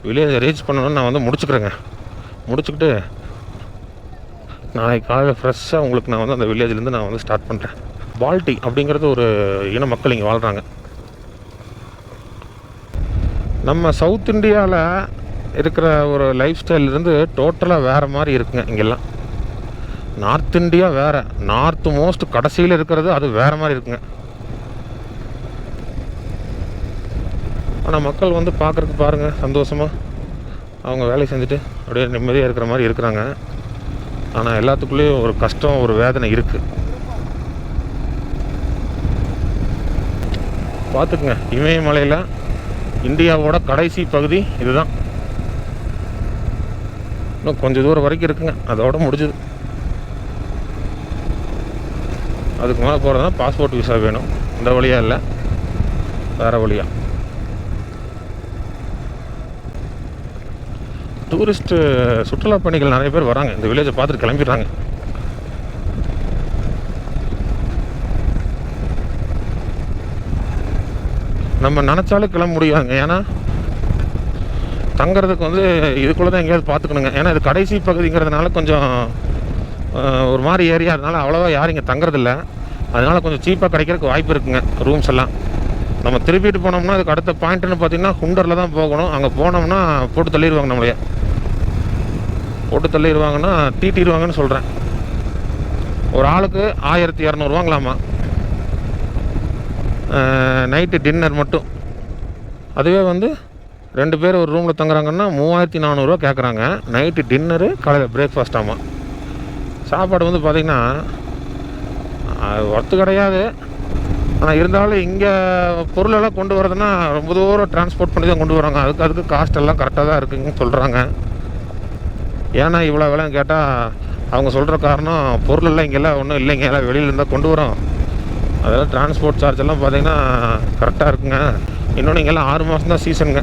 S4: வில்லேஜை ரீச் பண்ணணும்னு நான் வந்து முடிச்சுக்கிறேங்க. முடிச்சுக்கிட்டு நாளைக்கு காலையில் ஃப்ரெஷ்ஷாக உங்களுக்கு நான் வந்து அந்த வில்லேஜ்லேருந்து நான் வந்து ஸ்டார்ட் பண்ணுறேன். பால்டி அப்படிங்கிறது ஒரு இன மக்கள் இங்கே வாழ்கிறாங்க. நம்ம சவுத் இந்தியாவில் இருக்கிற ஒரு லைஃப் ஸ்டைல்லேருந்து டோட்டலாக வேறு மாதிரி இருக்குங்க இங்கெல்லாம். நார்த் இந்தியா வேறு, நார்த் மோஸ்ட் கடைசியில் இருக்கிறது அது வேறு மாதிரி இருக்குங்க. ஆனால் மக்கள் வந்து பார்க்குறதுக்கு பாருங்கள் சந்தோஷமாக அவங்க வேலையை செஞ்சுட்டு அப்படியே நிம்மதியாக இருக்கிற மாதிரி இருக்கிறாங்க. ஆனால் எல்லாத்துக்குள்ளேயும் ஒரு கஷ்டம், ஒரு வேதனை இருக்குது. பார்த்துக்குங்க, இமயமலையில் இந்தியாவோட கடைசி பகுதி இதுதான். இன்னும் கொஞ்சம் தூரம் வரைக்கும் இருக்குங்க, அதோட முடிஞ்சுது. அதுக்கு மேலே போகிறதுனா பாஸ்போர்ட் விசா வேணும். இந்த வழியாக இல்லை, வேறு வழியாக. டூரிஸ்ட்டு சுற்றுலா பயணிகள் நிறைய பேர் வராங்க. இந்த வில்லேஜை பார்த்துட்டு கிளம்பிடுறாங்க. நம்ம நினச்சாலும் கிளம்ப முடியாதுங்க. ஏன்னா தங்கிறதுக்கு வந்து இதுக்குள்ளே தான் எங்கேயாவது பார்த்துக்கணுங்க. ஏன்னா இது கடைசி பகுதிங்கிறதுனால கொஞ்சம் ஒரு மாதிரி ஏரியா, அதனால அவ்வளோவா யாரும் இங்கே தங்குறதில்ல. அதனால் கொஞ்சம் சீப்பாக கிடைக்கிறதுக்கு வாய்ப்பு இருக்குங்க ரூம்ஸ் எல்லாம். நம்ம திருப்பிட்டு போனோம்னா அதுக்கு அடுத்த பாயிண்ட்டுன்னு பார்த்தீங்கன்னா ஹுண்டரில் தான் போகணும். அங்கே போனோம்னா போட்டு தள்ளிடுவாங்க, நம்மளையே போட்டு தள்ளிடுவாங்கன்னா தீட்டிடுவாங்கன்னு சொல்கிறேன். ஒரு ஆளுக்கு 1200 நைட்டு டின்னர் மட்டும். அதுவே வந்து 2 பேர் ஒரு ரூமில் தங்குறாங்கன்னா 3400 கேட்குறாங்க. நைட்டு டின்னரு, காலையில் பிரேக்ஃபாஸ்ட். ஆமாம், சாப்பாடு வந்து பார்த்திங்கன்னா ஒர்த்து கிடையாது. ஆனால் இருந்தாலும் இங்கே பொருளெல்லாம் கொண்டு வரதுன்னா ரொம்ப தூரம் டிரான்ஸ்போர்ட் பண்ணி தான் கொண்டு வராங்க. அதுக்கு காஸ்ட் எல்லாம் கரெக்டாக தான் இருக்குங்கன்னு சொல்கிறாங்க. ஏன்னா இவ்வளோ விலைன்னு கேட்டால் அவங்க சொல்கிற காரணம் பொருளெல்லாம் இங்கெல்லாம் ஒன்றும் இல்லைங்க, எல்லாம் வெளியில் இருந்தால் கொண்டு வரோம். அதெல்லாம் டிரான்ஸ்போர்ட் சார்ஜ் எல்லாம் பார்த்திங்கன்னா கரெக்டாக இருக்குங்க. இன்னொன்று இங்கெல்லாம் 6 மாதம் தான் சீசனுங்க.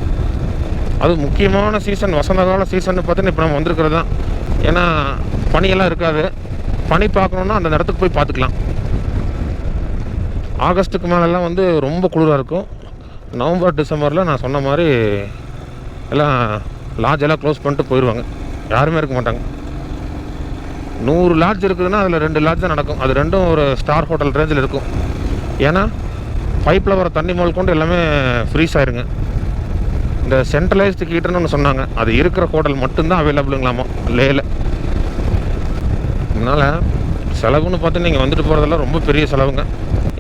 S4: அது முக்கியமான சீசன், வசந்த கால சீசன் பார்த்தீங்கன்னா இப்போ நம்ம வந்திருக்கிறது தான். ஏன்னா பனியெல்லாம் இருக்காது. பனி பார்க்கணுன்னா அந்த இடத்துக்கு போய் பார்த்துக்கலாம். ஆகஸ்ட்டுக்கு மேலெல்லாம் வந்து ரொம்ப குளிராக இருக்கும். நவம்பர் டிசம்பரில் நான் சொன்ன மாதிரி எல்லாம் லாட்ஜ் எல்லாம் க்ளோஸ் பண்ணிட்டு போயிடுவாங்க, யாருமே இருக்க மாட்டாங்க. 100 லாட்ஜ் இருக்குதுன்னா அதில் 2 லாட்ஜ் தான் நடக்கும். அது ரெண்டும் ஒரு ஸ்டார் ஹோட்டல் ரேஞ்சில் இருக்கும். ஏன்னா பைப்பில் வர தண்ணி முதல் கொண்டு எல்லாமே ஃப்ரீஸ் ஆயிருங்க. இந்த சென்ட்ரலைஸ்டு ஹீட்டர்னு ஒன்று சொன்னாங்க, அது இருக்கிற ஹோட்டல் மட்டும்தான் அவைலபிளுங்களாமா லேயில். அதனால் செலவுன்னு பார்த்து நீங்கள் வந்துட்டு போகிறதெல்லாம் ரொம்ப பெரிய செலவுங்க.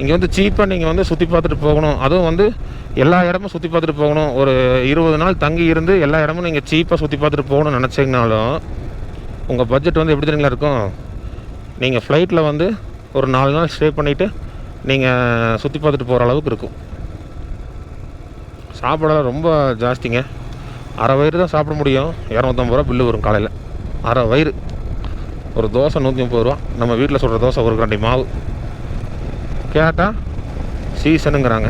S4: இங்கே வந்து சீப்பாக நீங்கள் வந்து சுற்றி பார்த்துட்டு போகணும், அதுவும் வந்து எல்லா இடமும் சுற்றி பார்த்துட்டு போகணும். ஒரு 20 நாள் தங்கி இருந்து எல்லா இடமும் நீங்கள் சீப்பாக சுற்றி பார்த்துட்டு போகணும்னு நினச்சிங்கனாலும் உங்கள் பட்ஜெட் வந்து எப்படி தெரியுங்களா இருக்கும். நீங்கள் ஃப்ளைட்டில் வந்து ஒரு 4 நாள் ஸ்டே பண்ணிவிட்டு நீங்கள் சுற்றி பார்த்துட்டு போகிற அளவுக்கு இருக்கும். சாப்பாடெல்லாம் ரொம்ப ஜாஸ்திங்க. அரை வயிறு தான் சாப்பிட முடியும். 250 ரூபா பில்லு வரும் காலையில். அரை வயிறு. ஒரு தோசை 130 ரூபா. நம்ம வீட்டில் சொல்கிற தோசை ஒரு கரண்டி மாவு. கேட்டால் சீசனுங்கிறாங்க.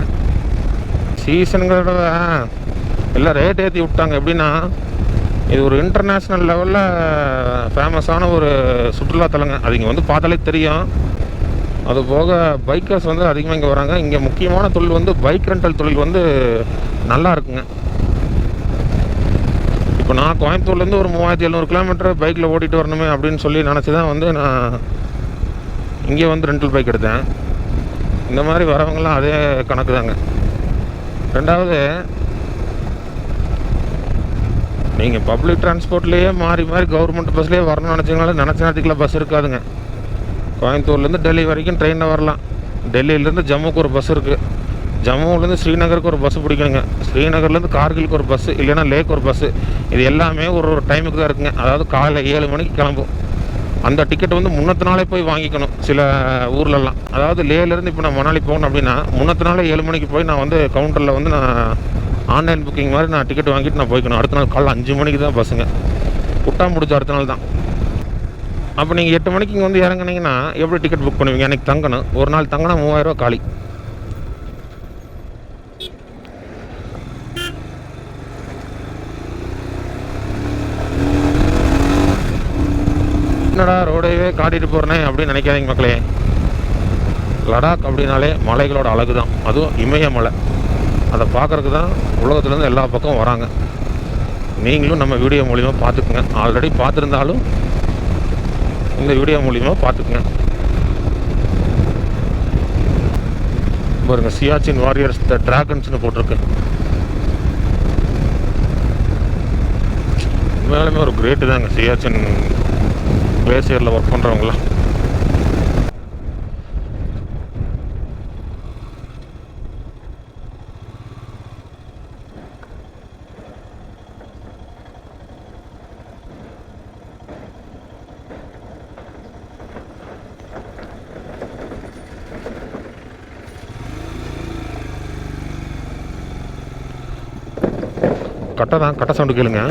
S4: சீசனுங்கிறத எல்லாம் ரேட் ஏற்றி விட்டாங்க. எப்படின்னா இது ஒரு இன்டர்நேஷ்னல் லெவலில் ஃபேமஸான ஒரு சுற்றுலாத்தலங்க. அது இங்கே வந்து பார்த்தாலே தெரியும். அது போக பைக்கர்ஸ் வந்து அதிகமாக இங்கே வராங்க. இங்கே முக்கியமான தொழில் வந்து பைக் ரெண்டல் தொழில் வந்து நல்லா இருக்குங்க. இப்போ நான் கோயம்புத்தூர்லேருந்து ஒரு 3700 கிலோமீட்டர் பைக்கில் ஓட்டிகிட்டு வரணுமே அப்படின்னு சொல்லி நினச்சி தான் வந்து நான் இங்கே வந்து ரெண்டல் பைக் எடுத்தேன். இந்த மாதிரி வரவங்களாம் அதே கணக்கு தாங்க. ரெண்டாவது, நீங்கள் பப்ளிக் டிரான்ஸ்போர்ட்லேயே மாறி மாறி கவர்மெண்ட் பஸ்லேயே வரணும்னு நினச்சிங்கனாலும் நினச்ச நேரத்துக்குலாம் பஸ் இருக்காதுங்க. கோயம்புத்தூர்லேருந்து டெல்லி வரைக்கும் ட்ரெயினில் வரலாம். டெல்லியிலேருந்து ஜம்முக்கு ஒரு பஸ் இருக்குது. ஜம்முவிலேருந்து ஸ்ரீநகருக்கு ஒரு பஸ்ஸு பிடிக்கணுங்க. ஸ்ரீநகர்லேருந்து கார்கிலுக்கு ஒரு பஸ்ஸு, இல்லைன்னா லேக் ஒரு பஸ்ஸு. இது எல்லாமே ஒரு டைமுக்கு தான் இருக்குங்க. அதாவது காலையில் 7 மணிக்கு கிளம்பும். அந்த டிக்கெட் வந்து முன்னத்து நாளே போய் வாங்கிக்கணும் சில ஊர்லெலாம். அதாவது லேலேருந்து இப்போ நான் மணாலி போகணும் அப்படின்னா முன்னத்து நாளே 7 மணிக்கு போய் நான் வந்து கவுண்டரில் வந்து நான் ஆன்லைன் புக்கிங் மாதிரி நான் டிக்கெட் வாங்கிட்டு நான் போய்க்கணும். அடுத்த நாள் காலைல 5 மணிக்கு தான் பஸ்ஸுங்க. புட்டா முடிச்ச அடுத்த நாள் தான். அப்போ நீங்கள் 8 மணிக்கு இங்கே வந்து இறங்குனீங்கன்னா எப்படி டிக்கெட் புக் பண்ணுவீங்க? எனக்கு தங்கணும். ஒரு நாள் தங்கினா 3000 ரூபா காலி. என்னடா ரோடையே காட்டிட்டு போகிறனே அப்படின்னு நினைக்காதீங்க மக்களே. லடாக் அப்படின்னாலே மலைகளோட அழகு தான். அதுவும் இமயமலை. அதை பார்க்குறதுக்கு தான் உலகத்துலேருந்து எல்லா பக்கம் வராங்க. நீங்களும் நம்ம வீடியோ மூலிமா பார்த்துக்குங்க. ஆல்ரெடி பார்த்துருந்தாலும் இந்த வீடியோ மூலிமா பார்த்துக்குங்க. பாருங்க, சியாச்சின் வாரியர்ஸ் த டிராகன்ஸ்னு போட்டிருக்கு. மேலுமே ஒரு கிரேட்டு தாங்க சியாச்சின் கிளேசியரில் ஒர்க் பண்ணுறவங்களாம். கட்டை தான், கட்டை சவுண்டு கேளுங்க.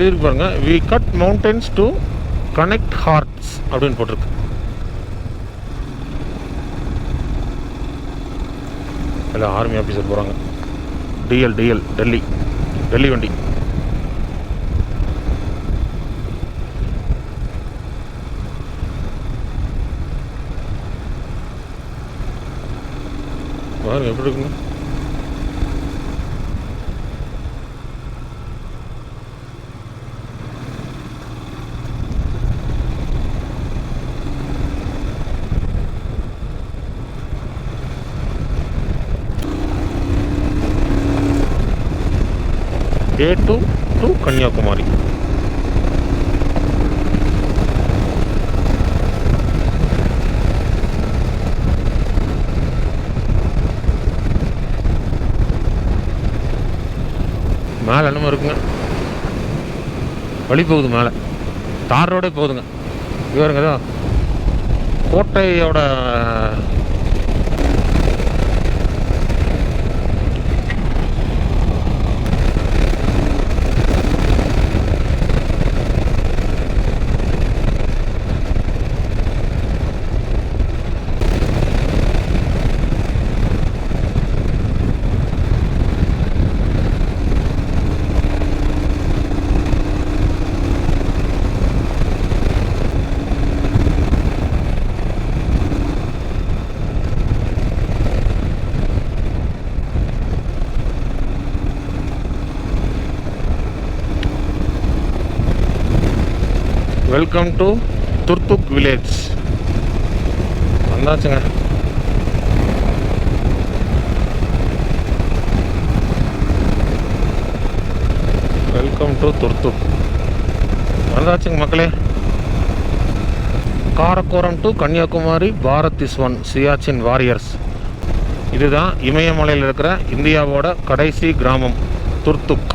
S4: இருக்கு பாருங்க, we cut mountains to connect hearts அப்படின்னு போட்டிருக்கு. எல்லாம் ஆர்மி ஆஃபீஸர் போகிறாங்க. டெல்லி வண்டி. பாருங்க எப்படி இருக்குன்னு. A2 to Kanyakumari. மேலே என்னமோ இருக்குங்க, வழி போகுது மேலே, தார் ரோடே போகுதுங்க. இவருங்க தான் கோட்டையோட வெல்கம் டு துர்துக் வில்லேஜ் வந்தாச்சுங்க. வெல்கம் டு துர்துக் வந்தாச்சுங்க மக்களே. Karakoram to Kanyakumari Bharat is one Siachen warriors. இதுதான் இமயமலையில் இருக்கிற இந்தியாவோட கடைசி கிராமம் துர்துக்.